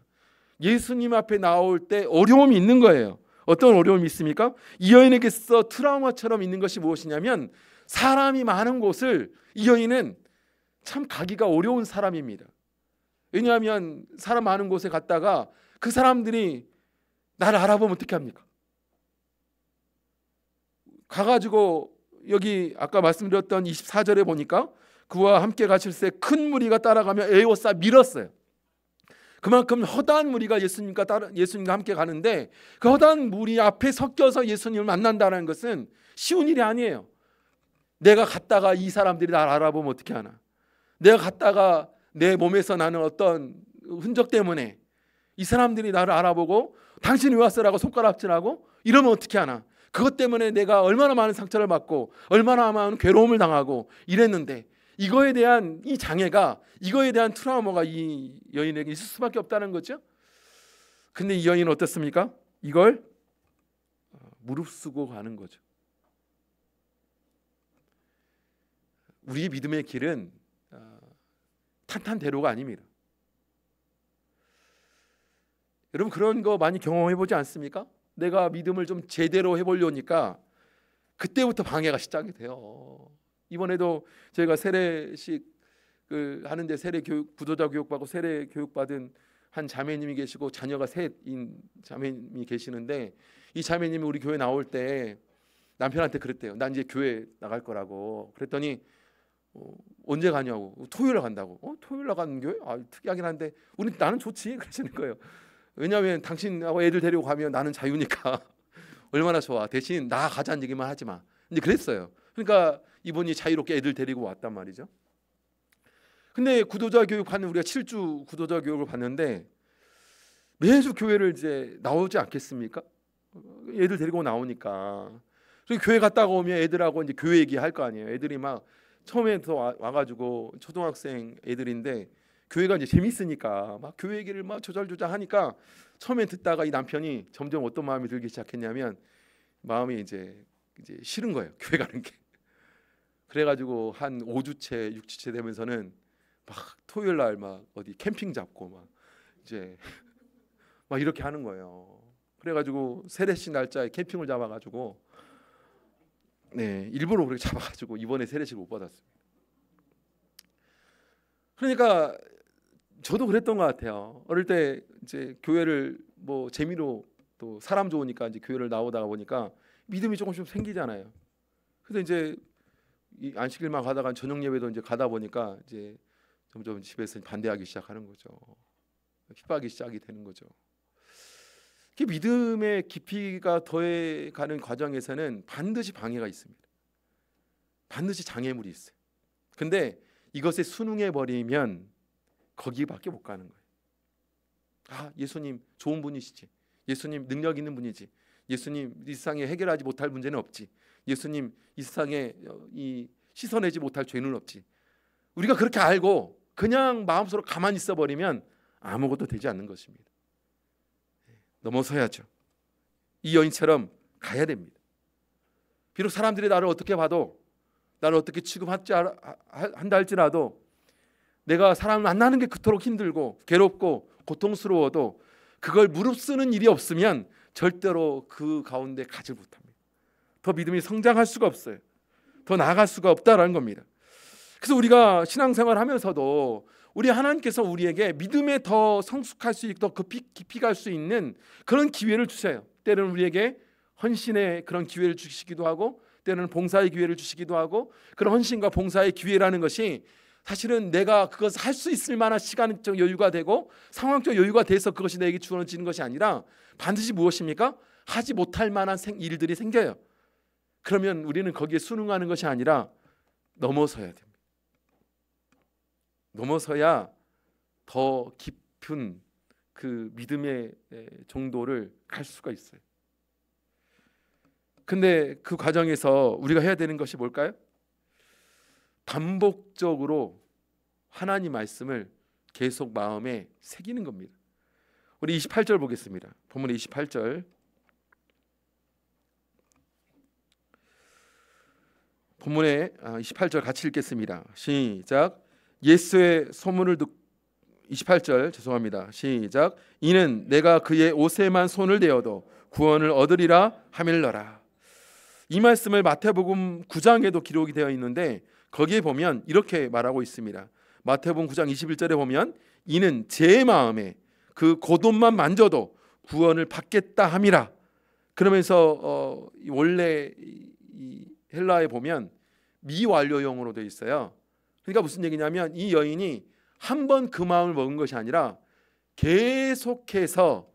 예수님 앞에 나올 때 어려움이 있는 거예요. 어떤 어려움이 있습니까? 이 여인에게서 트라우마처럼 있는 것이 무엇이냐면 사람이 많은 곳을 이 여인은 참 가기가 어려운 사람입니다. 왜냐하면 사람 많은 곳에 갔다가 그 사람들이 나를 알아보면 어떻게 합니까? 가가지고 여기 아까 말씀드렸던 24절에 보니까 그와 함께 가실새 큰 무리가 따라가며 에워싸 밀었어요. 그만큼 허다한 무리가 예수님과 함께 가는데 그 허다한 무리 앞에 섞여서 예수님을 만난다는 것은 쉬운 일이 아니에요. 내가 갔다가 이 사람들이 나를 알아보면 어떻게 하나? 내가 갔다가 내 몸에서 나는 어떤 흔적 때문에 이 사람들이 나를 알아보고 당신이 왜 왔어라고 손가락질하고 이러면 어떻게 하나? 그것 때문에 내가 얼마나 많은 상처를 받고 얼마나 많은 괴로움을 당하고 이랬는데 이거에 대한 이 장애가, 이거에 대한 트라우마가 이 여인에게 있을 수밖에 없다는 거죠. 근데 이 여인은 어떻습니까? 이걸 무릅쓰고 가는 거죠. 우리의 믿음의 길은 탄탄대로가 아닙니다. 여러분 그런 거 많이 경험해 보지 않습니까? 내가 믿음을 좀 제대로 해보려니까 그때부터 방해가 시작이 돼요. 이번에도 저희가 세례식 하는데 세례 교육, 구도자 교육받고 세례 교육받은 한 자매님이 계시고 자녀가 셋인 자매님이 계시는데 이 자매님이 우리 교회 나올 때 남편한테 그랬대요. 난 이제 교회 나갈 거라고. 그랬더니 언제 가냐고. 토요일에 간다고. 토요일 나가는 교회? 특이하긴 한데 나는 좋지. 그러시는 거예요. 왜냐하면 당신하고 애들 데리고 가면 나는 자유니까 얼마나 좋아. 대신 나 가자는 얘기만 하지 마. 근데 그랬어요. 그러니까 이분이 자유롭게 애들 데리고 왔단 말이죠. 근데 구도자 교육 받는 우리가 7주 구도자 교육을 받는데 매주 교회를 이제 나오지 않겠습니까? 애들 데리고 나오니까. 그리고 교회 갔다가 오면 애들하고 이제 교회 얘기할 거 아니에요. 애들이 막 처음에서 와가지고 초등학생 애들인데 교회가 이제 재밌으니까 막 교회 얘기를 막 조잘조잘 하니까 처음에 듣다가 이 남편이 점점 어떤 마음이 들기 시작했냐면 마음이 이제 싫은 거예요. 교회 가는 게. 그래가지고 한 5주째 6주째 되면서는 막 토요일 날 막 어디 캠핑 잡고 막 이제 막 이렇게 하는 거예요. 그래가지고 세례식 날짜에 캠핑을 잡아가지고 일부러 그렇게 잡아가지고 이번에 세례식을 못 받았습니다. 그러니까 저도 그랬던 것 같아요. 어릴 때 이제 교회를 뭐 재미로 또 사람 좋으니까 이제 교회를 나오다가 보니까 믿음이 조금씩 생기잖아요. 그래서 이제 이 안식일만 가다가 저녁 예배도 이제 가다 보니까 이제 점점 집에서 반대하기 시작하는 거죠. 핍박이 시작이 되는 거죠. 믿음의 깊이가 더해가는 과정에서는 반드시 방해가 있습니다. 반드시 장애물이 있어요. 근데 이것에 순응해 버리면 거기밖에 못 가는 거예요. 예수님 좋은 분이시지. 예수님 능력 있는 분이지. 예수님 이 세상에 해결하지 못할 문제는 없지. 예수님 이 세상에 씻어내지 못할 죄는 없지. 우리가 그렇게 알고 그냥 마음속으로 가만히 있어 버리면 아무것도 되지 않는 것입니다. 넘어서야죠. 이 여인처럼 가야 됩니다. 비록 사람들이 나를 어떻게 봐도 나를 어떻게 취급한다 할지라도 내가 사람을 만나는 게 그토록 힘들고 괴롭고 고통스러워도 그걸 무릅쓰는 일이 없으면 절대로 그 가운데 가지 못합니다. 더 믿음이 성장할 수가 없어요. 더 나아갈 수가 없다라는 겁니다. 그래서 우리가 신앙생활 하면서도 우리 하나님께서 우리에게 믿음에 더 성숙할 수 있고 더 깊이 갈 수 있는 그런 기회를 주세요. 때로는 우리에게 헌신의 그런 기회를 주시기도 하고, 때로는 봉사의 기회를 주시기도 하고, 그런 헌신과 봉사의 기회라는 것이 사실은 내가 그것을 할 수 있을 만한 시간적 여유가 되고 상황적 여유가 돼서 그것이 내게 주어지는 것이 아니라 반드시 무엇입니까? 하지 못할 만한 일들이 생겨요. 그러면 우리는 거기에 순응하는 것이 아니라 넘어서야 됩니다. 넘어서야 더 깊은 그 믿음의 정도를 갈 수가 있어요. 근데 그 과정에서 우리가 해야 되는 것이 뭘까요? 반복적으로 하나님 말씀을 계속 마음에 새기는 겁니다. 우리 28절 보겠습니다. 본문의 28절. 본문의 28절 같이 읽겠습니다. 시작. 예수의 소문을 듣고 28절 죄송합니다. 시작. 이는 내가 그의 옷에만 손을 대어도 구원을 얻으리라 하밀러라. 이 말씀을 마태복음 9장에도 기록이 되어 있는데 거기에 보면 이렇게 말하고 있습니다. 마태복음 9장 21절에 보면 이는 제 마음에 그 겉옷만 만져도 구원을 받겠다 함이라. 그러면서 원래 이 헬라에 보면 미완료형으로 되어 있어요. 그러니까 무슨 얘기냐면 이 여인이 한 번 그 마음을 먹은 것이 아니라 계속해서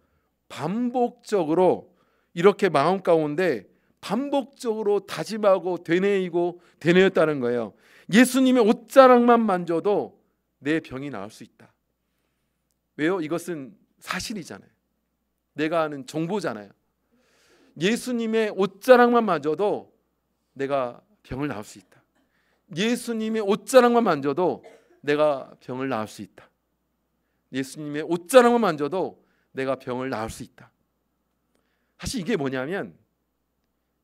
반복적으로 이렇게 마음 가운데 반복적으로 다짐하고 되뇌이고 되뇌었다는 거예요. 예수님의 옷자락만 만져도 내 병이 나을 수 있다. 왜요? 이것은 사실이잖아요. 내가 아는 정보잖아요. 예수님의 옷자락만 만져도 내가 병을 나을 수 있다. 예수님의 옷자락만 만져도 내가 병을 나을 수 있다. 예수님의 옷자락만 만져도 내가 병을 나을 수 있다. 사실 이게 뭐냐면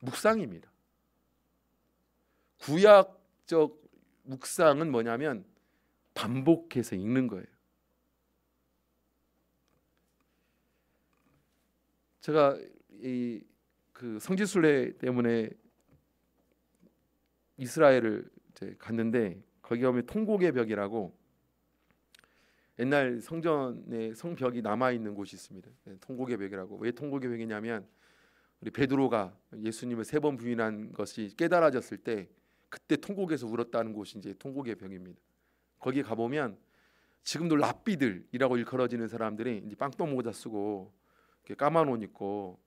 묵상입니다. 구약적 묵상은 뭐냐면 반복해서 읽는 거예요. 제가 그 성지순례 때문에 이스라엘을 이제 갔는데 거기 가면 통곡의 벽이라고 옛날 성전의 성벽이 남아 있는 곳이 있습니다. 통곡의 벽이라고. 왜 통곡의 벽이냐면 우리 베드로가 예수님을 3번 부인한 것이 깨달아졌을 때 그때 통곡에서 울었다는 곳이 이제 통곡의 벽입니다. 거기 가 보면 지금도 랍비들이라고 일컬어지는 사람들이 이제 빵똥 모자 쓰고 이렇게 까만 옷 입고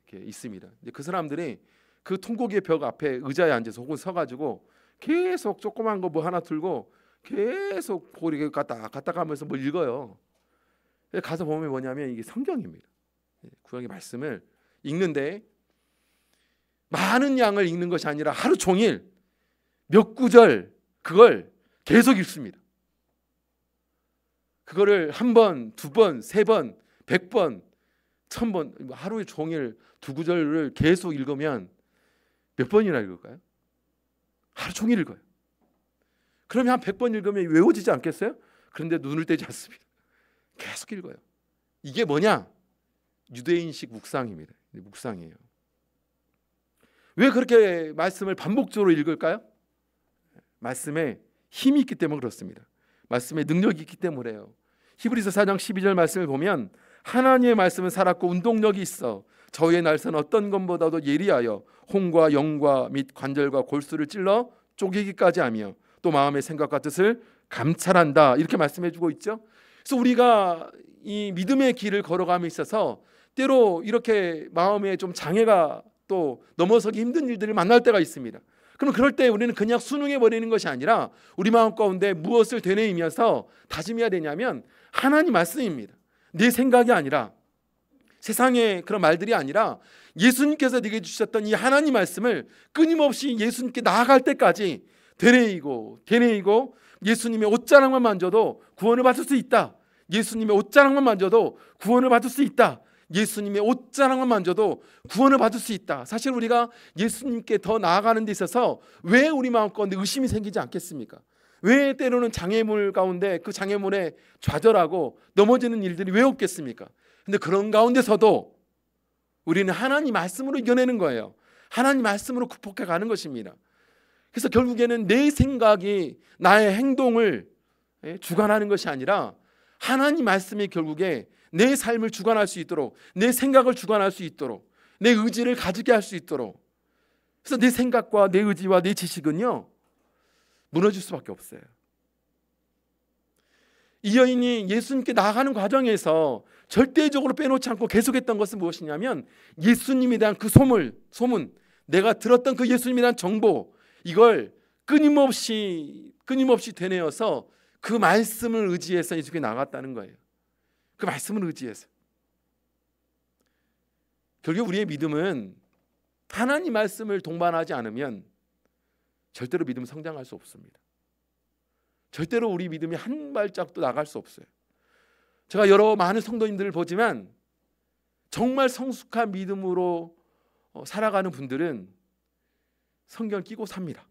이렇게 있습니다. 이제 그 사람들이 그 통곡의 벽 앞에 의자에 앉아서 혹은 서가지고 계속 조그만 거 뭐 하나 들고 계속 이렇게 갔다 가면서 뭘 읽어요. 가서 보면 뭐냐면 이게 성경입니다. 구약의 말씀을 읽는데 많은 양을 읽는 것이 아니라 하루 종일 몇 구절 그걸 계속 읽습니다. 그거를 한 번, 2번, 3번, 100번, 1000번 하루에 종일 2구절을 계속 읽으면 몇 번이나 읽을까요? 하루 종일 읽어요. 그러면 한 100번 읽으면 외워지지 않겠어요? 그런데 눈을 떼지 않습니다. 계속 읽어요. 이게 뭐냐? 유대인식 묵상입니다. 묵상이에요. 왜 그렇게 말씀을 반복적으로 읽을까요? 말씀에 힘이 있기 때문에 그렇습니다. 말씀에 능력이 있기 때문에요. 히브리서 4장 12절 말씀을 보면 하나님의 말씀은 살았고 운동력이 있어 저희의 날선 어떤 것보다도 예리하여 혼과 영과 및 관절과 골수를 찔러 쪼개기까지 하며 또 마음의 생각과 뜻을 감찰한다. 이렇게 말씀해주고 있죠. 그래서 우리가 이 믿음의 길을 걸어감에 있어서 때로 이렇게 마음에 좀 장애가 또 넘어서기 힘든 일들을 만날 때가 있습니다. 그럼 그럴 때 우리는 그냥 순응해 버리는 것이 아니라 우리 마음 가운데 무엇을 되뇌이면서 다짐해야 되냐면 하나님 말씀입니다. 내 생각이 아니라 세상의 그런 말들이 아니라 예수님께서 내게 주셨던 이 하나님 말씀을 끊임없이 예수님께 나아갈 때까지 되뇌이고 예수님의 옷자락만 만져도 구원을 받을 수 있다. 예수님의 옷자락만 만져도 구원을 받을 수 있다. 예수님의 옷자락만 만져도 구원을 받을 수 있다. 사실 우리가 예수님께 더 나아가는 데 있어서 왜 우리 마음 가운데 의심이 생기지 않겠습니까? 왜 때로는 장애물 가운데 그 장애물에 좌절하고 넘어지는 일들이 왜 없겠습니까? 근데 그런 가운데서도 우리는 하나님 말씀으로 이겨내는 거예요. 하나님 말씀으로 극복해 가는 것입니다. 그래서 결국에는 내 생각이 나의 행동을 주관하는 것이 아니라 하나님 말씀이 결국에 내 삶을 주관할 수 있도록, 내 생각을 주관할 수 있도록, 내 의지를 가지게 할 수 있도록. 그래서 내 생각과 내 의지와 내 지식은요 무너질 수밖에 없어요. 이 여인이 예수님께 나아가는 과정에서 절대적으로 빼놓지 않고 계속했던 것은 무엇이냐면 예수님에 대한 그 소문, 내가 들었던 그 예수님에 대한 정보, 이걸 끊임없이 되뇌어서 그 말씀을 의지해서 예수님께 나갔다는 거예요. 그 말씀을 의지해서. 결국 우리의 믿음은 하나님 말씀을 동반하지 않으면 절대로 믿음은 성장할 수 없습니다. 절대로 우리 믿음이 한 발짝도 나갈 수 없어요. 제가 여러 많은 성도님들을 보지만 정말 성숙한 믿음으로 살아가는 분들은 성경을 끼고 삽니다.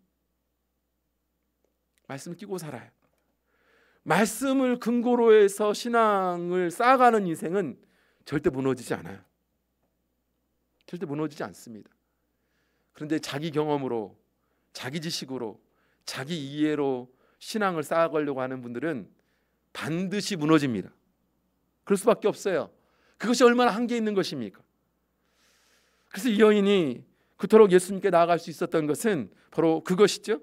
말씀을 끼고 살아요. 말씀을 근거로 해서 신앙을 쌓아가는 인생은 절대 무너지지 않아요. 절대 무너지지 않습니다. 그런데 자기 경험으로, 자기 지식으로, 자기 이해로 신앙을 쌓아가려고 하는 분들은 반드시 무너집니다. 그럴 수밖에 없어요. 그것이 얼마나 한계 있는 것입니까? 그래서 이 여인이 그토록 예수님께 나아갈 수 있었던 것은 바로 그것이죠.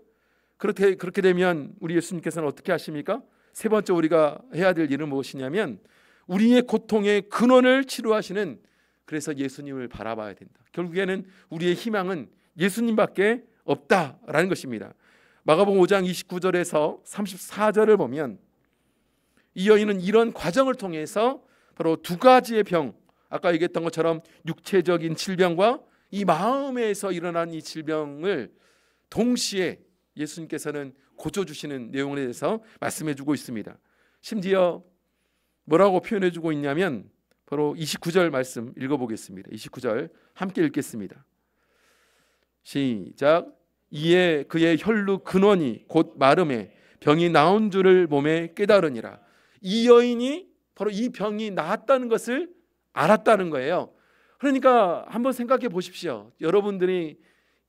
그렇게 되면 우리 예수님께서는 어떻게 하십니까? 세 번째 우리가 해야 될 일은 무엇이냐면 우리의 고통의 근원을 치료하시는, 그래서 예수님을 바라봐야 된다. 결국에는 우리의 희망은 예수님밖에 없다라는 것입니다. 마가복음 5장 29절에서 34절을 보면 이 여인은 이런 과정을 통해서 바로 두 가지의 병, 아까 얘기했던 것처럼 육체적인 질병과 이 마음에서 일어난 이 질병을 동시에 예수님께서는 고쳐주시는 내용에 대해서 말씀해주고 있습니다. 심지어 뭐라고 표현해주고 있냐면 바로 29절 말씀 읽어보겠습니다. 29절 함께 읽겠습니다. 시작. 이에 그의 혈루 근원이 곧 마름에 병이 나온 줄을 몸에 깨달으니라. 이 여인이 바로 이 병이 나았다는 것을 알았다는 거예요. 그러니까 한번 생각해 보십시오. 여러분들이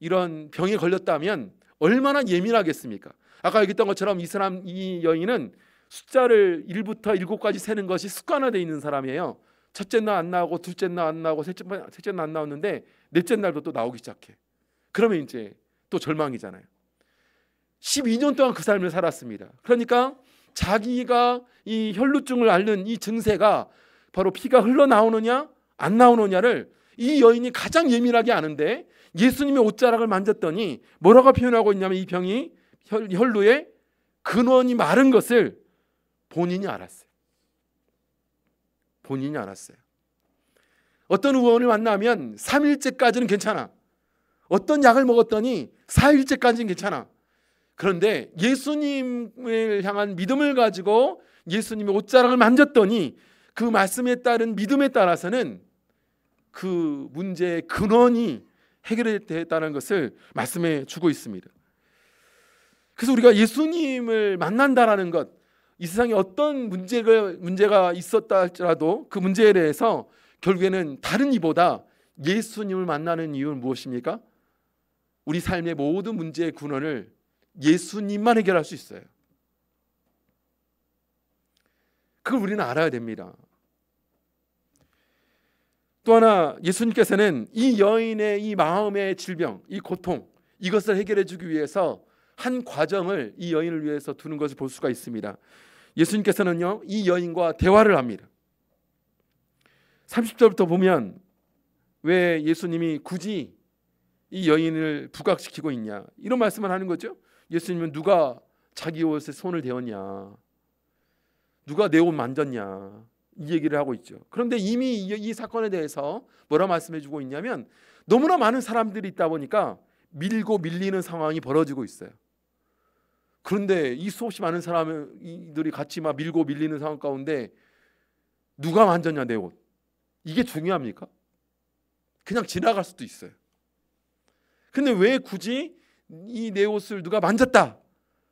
이런 병에 걸렸다면 얼마나 예민하겠습니까? 아까 얘기했던 것처럼 이 여인은 숫자를 1부터 7까지 세는 것이 습관화되어 있는 사람이에요. 첫째 날 안 나오고 둘째 날 안 나오고 셋째 날 안 나오는데 넷째 날도 또 나오기 시작해. 그러면 이제 또 절망이잖아요. 12년 동안 그 삶을 살았습니다. 그러니까 자기가 이 혈루증을 앓는 이 증세가 바로 피가 흘러나오느냐 안 나오느냐를 이 여인이 가장 예민하게 아는데 예수님의 옷자락을 만졌더니 뭐라고 표현하고 있냐면 이 병이 혈루의 근원이 마른 것을 본인이 알았어요. 본인이 알았어요. 어떤 의원을 만나면 3일째까지는 괜찮아. 어떤 약을 먹었더니 4일째까지는 괜찮아. 그런데 예수님을 향한 믿음을 가지고 예수님의 옷자락을 만졌더니 그 말씀에 따른 믿음에 따라서는 그 문제의 근원이 해결됐다는 것을 말씀해 주고 있습니다. 그래서 우리가 예수님을 만난다라는 것, 이 세상에 어떤 문제가 있었다 할지라도 그 문제에 대해서 결국에는 다른 이보다 예수님을 만나는 이유는 무엇입니까? 우리 삶의 모든 문제의 근원을 예수님만 해결할 수 있어요. 그걸 우리는 알아야 됩니다. 또 하나 예수님께서는 이 여인의 이 마음의 질병, 이 고통, 이것을 해결해 주기 위해서 한 과정을 이 여인을 위해서 두는 것을 볼 수가 있습니다. 예수님께서는요 이 여인과 대화를 합니다. 30절부터 보면 왜 예수님이 굳이 이 여인을 부각시키고 있냐 이런 말씀을 하는 거죠. 예수님은 누가 자기 옷에 손을 대었냐, 누가 내 옷 만졌냐 이 얘기를 하고 있죠. 그런데 이미 이 사건에 대해서 뭐라 말씀해 주고 있냐면 너무나 많은 사람들이 있다 보니까 밀고 밀리는 상황이 벌어지고 있어요. 그런데 이 수없이 많은 사람들이 같이 막 밀고 밀리는 상황 가운데 누가 만졌냐 내 옷, 이게 중요합니까? 그냥 지나갈 수도 있어요. 근데 왜 굳이 이 내 옷을 누가 만졌다?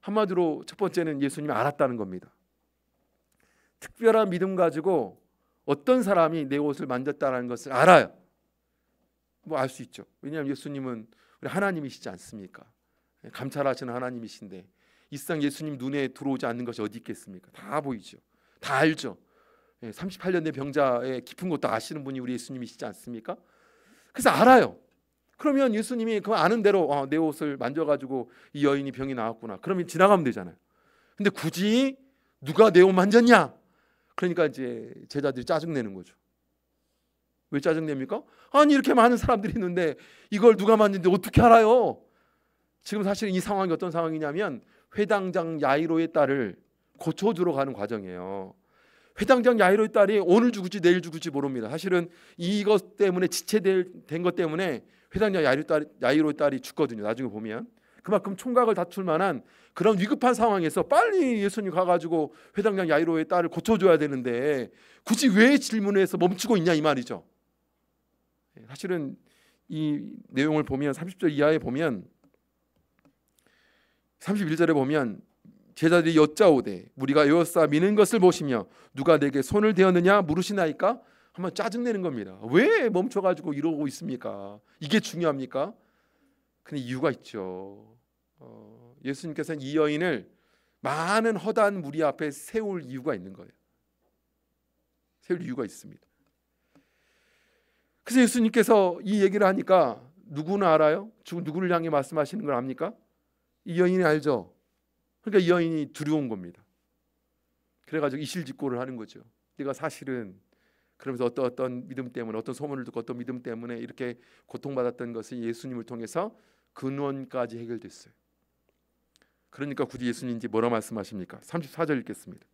한마디로 첫 번째는 예수님이 알았다는 겁니다. 특별한 믿음 가지고 어떤 사람이 내 옷을 만졌다는 것을 알아요. 뭐 알 수 있죠. 왜냐하면 예수님은 우리 하나님이시지 않습니까? 감찰하시는 하나님이신데 이 세상 예수님 눈에 들어오지 않는 것이 어디 있겠습니까? 다 보이죠. 다 알죠. 38년 된 병자의 깊은 것도 아시는 분이 우리 예수님이시지 않습니까? 그래서 알아요. 그러면 예수님이 그 아는 대로 내 옷을 만져가지고 이 여인이 병이 나았구나. 그러면 지나가면 되잖아요. 근데 굳이 누가 내 옷 만졌냐? 그러니까 이제 제자들이 짜증내는 거죠. 왜 짜증냅니까? 아니 이렇게 많은 사람들이 있는데 이걸 누가 만졌는데 어떻게 알아요? 지금 사실 이 상황이 어떤 상황이냐면 회당장 야이로의 딸을 고쳐주러 가는 과정이에요. 회당장 야이로의 딸이 오늘 죽을지 내일 죽을지 모릅니다. 사실은 이것 때문에 지체된 것 때문에 회당장 야이로의 딸이 죽거든요. 나중에 보면 그만큼 총각을 다툴 만한 그런 위급한 상황에서 빨리 예수님 가가지고 회당장 야이로의 딸을 고쳐줘야 되는데 굳이 왜 질문해서 멈추고 있냐 이 말이죠. 사실은 이 내용을 보면 30절 이하에 보면 31절에 보면 제자들이 여짜오되 우리가 에워싸 미는 것을 보시며 누가 내게 손을 대었느냐 물으시나이까? 한번 짜증내는 겁니다. 왜 멈춰가지고 이러고 있습니까? 이게 중요합니까? 근데 이유가 있죠. 예수님께서는 이 여인을 많은 허다한 무리 앞에 세울 이유가 있는 거예요. 세울 이유가 있습니다. 그래서 예수님께서 이 얘기를 하니까 누구나 알아요? 누구를 향해 말씀하시는 걸 압니까? 이 여인이 알죠. 그러니까 이 여인이 두려운 겁니다. 그래가지고 이실직고를 하는 거죠. 내가 사실은 그러면서 어떤 믿음 때문에 어떤 소문을 듣고 어떤 믿음 때문에 이렇게 고통받았던 것이 예수님을 통해서 근원까지 해결됐어요. 그러니까 굳이 예수님이 이제 뭐라 말씀하십니까? 34절 읽겠습니다.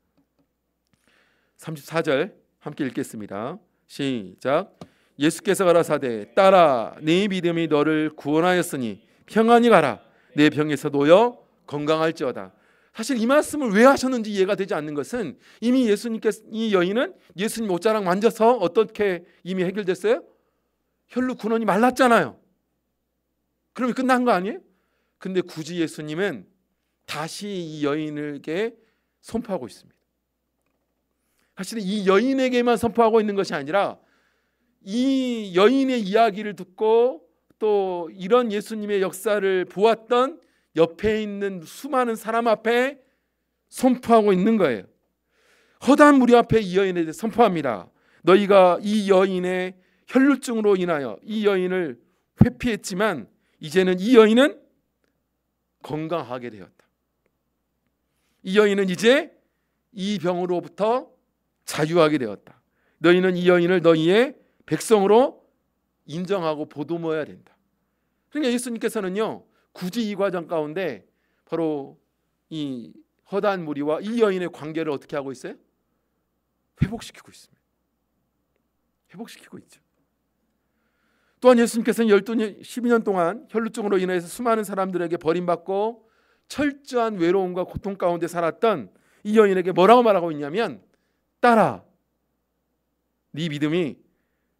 34절 함께 읽겠습니다. 시작. 예수께서 가라사대 딸아 네 믿음이 너를 구원하였으니 평안히 가라 내 병에서 놓여 건강할지어다. 사실 이 말씀을 왜 하셨는지 이해가 되지 않는 것은 이미 예수님께서 이 여인은 예수님 옷자락 만져서 어떻게 이미 해결됐어요? 혈루 근원이 말랐잖아요. 그러면 끝난 거 아니에요? 근데 굳이 예수님은 다시 이 여인에게 선포하고 있습니다. 사실은 이 여인에게만 선포하고 있는 것이 아니라 이 여인의 이야기를 듣고 또 이런 예수님의 역사를 보았던 옆에 있는 수많은 사람 앞에 선포하고 있는 거예요. 허다한 무리 앞에 이 여인에 대해 선포합니다. 너희가 이 여인의 혈루증으로 인하여 이 여인을 회피했지만 이제는 이 여인은 건강하게 되었다. 이 여인은 이제 이 병으로부터 자유하게 되었다. 너희는 이 여인을 너희의 백성으로 인정하고 보듬어야 된다. 그러니까 예수님께서는요 굳이 이 과정 가운데 바로 이 허다한 무리와 이 여인의 관계를 어떻게 하고 있어요? 회복시키고 있습니다. 회복시키고 있죠. 또한 예수님께서는 12년 동안 혈루증으로 인해서 수많은 사람들에게 버림받고 철저한 외로움과 고통 가운데 살았던 이 여인에게 뭐라고 말하고 있냐면 딸아 네 믿음이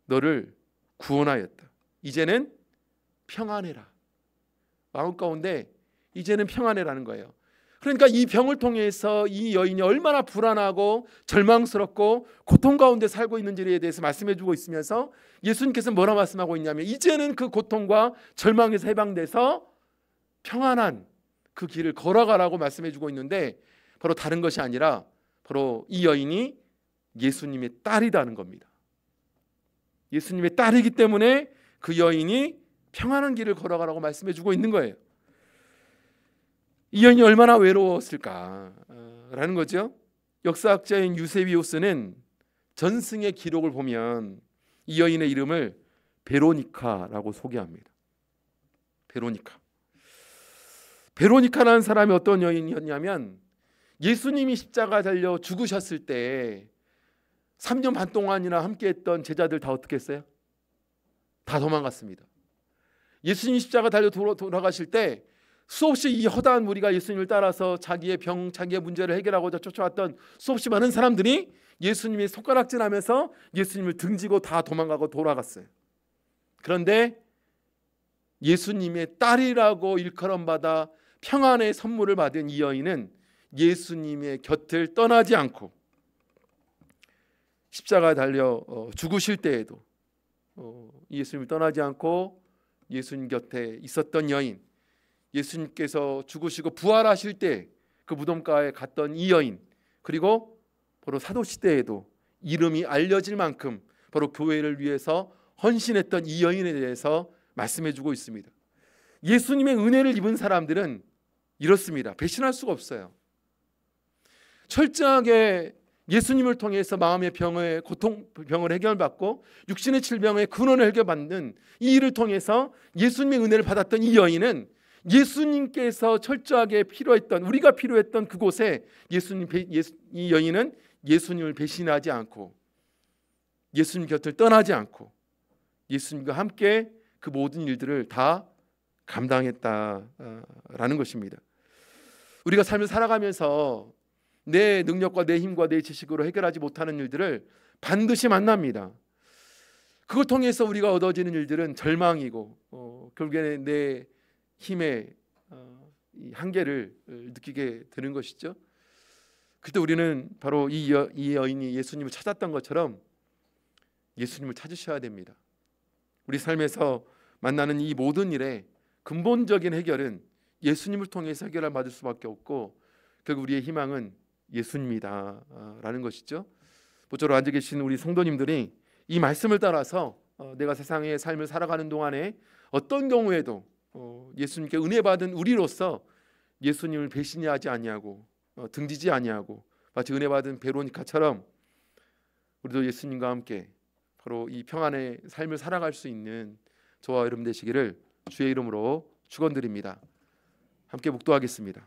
너를 구원하였다. 이제는 평안해라. 마음 가운데 이제는 평안해라는 거예요. 그러니까 이 병을 통해서 이 여인이 얼마나 불안하고 절망스럽고 고통 가운데 살고 있는지에 대해서 말씀해 주고 있으면서 예수님께서 뭐라 말씀하고 있냐면 이제는 그 고통과 절망에서 해방돼서 평안한 그 길을 걸어가라고 말씀해 주고 있는데 바로 다른 것이 아니라 바로 이 여인이 예수님의 딸이라는 겁니다. 예수님의 딸이기 때문에 그 여인이 평안한 길을 걸어가라고 말씀해 주고 있는 거예요. 이 여인이 얼마나 외로웠을까라는 거죠. 역사학자인 유세비우스는 전승의 기록을 보면 이 여인의 이름을 베로니카라고 소개합니다. 베로니카라는 사람이 어떤 여인이었냐면 예수님이 십자가 달려 죽으셨을 때 3년 반 동안이나 함께했던 제자들 다 어떻게 했어요? 다 도망갔습니다. 예수님 십자가 달려 돌아가실 때 수없이 이 허다한 무리가 예수님을 따라서 자기의 병, 자기의 문제를 해결하고자 쫓아왔던 수없이 많은 사람들이 예수님이 손가락질하면서 예수님을 등지고 다 도망가고 돌아갔어요. 그런데 예수님의 딸이라고 일컬음받아 평안의 선물을 받은 이 여인은 예수님의 곁을 떠나지 않고 십자가 달려 죽으실 때에도 예수님을 떠나지 않고 예수님 곁에 있었던 여인, 예수님께서 죽으시고 부활하실 때 그 무덤가에 갔던 이 여인, 그리고 바로 사도시대에도 이름이 알려질 만큼 바로 교회를 위해서 헌신했던 이 여인에 대해서 말씀해주고 있습니다. 예수님의 은혜를 입은 사람들은 이렇습니다. 배신할 수가 없어요. 철저하게 예수님을 통해서 마음의 병을 해결받고 육신의 질병의 근원을 해결받는 이 일을 통해서 예수님의 은혜를 받았던 이 여인은 예수님께서 철저하게 필요했던, 우리가 필요했던 그곳에 이 여인은 예수님을 배신하지 않고 예수님 곁을 떠나지 않고 예수님과 함께 그 모든 일들을 다 감당했다라는 것입니다. 우리가 삶을 살아가면서 내 능력과 내 힘과 내 지식으로 해결하지 못하는 일들을 반드시 만납니다. 그걸 통해서 우리가 얻어지는 일들은 절망이고 결국에는 내 힘의 이 한계를 느끼게 되는 것이죠. 그때 우리는 바로 이 여인이 예수님을 찾았던 것처럼 예수님을 찾으셔야 됩니다. 우리 삶에서 만나는 이 모든 일의 근본적인 해결은 예수님을 통해서 해결을 받을 수밖에 없고 결국 우리의 희망은 예수님이다라는 것이죠. 모쪼록 앉아 계신 우리 성도님들이 이 말씀을 따라서 내가 세상의 삶을 살아가는 동안에 어떤 경우에도 예수님께 은혜 받은 우리로서 예수님을 배신하지 아니하고 등지지 아니하고 마치 은혜 받은 베로니카처럼 우리도 예수님과 함께 바로 이 평안의 삶을 살아갈 수 있는 저와 여러분 되시기를 주의 이름으로 축원드립니다. 함께 묵도하겠습니다.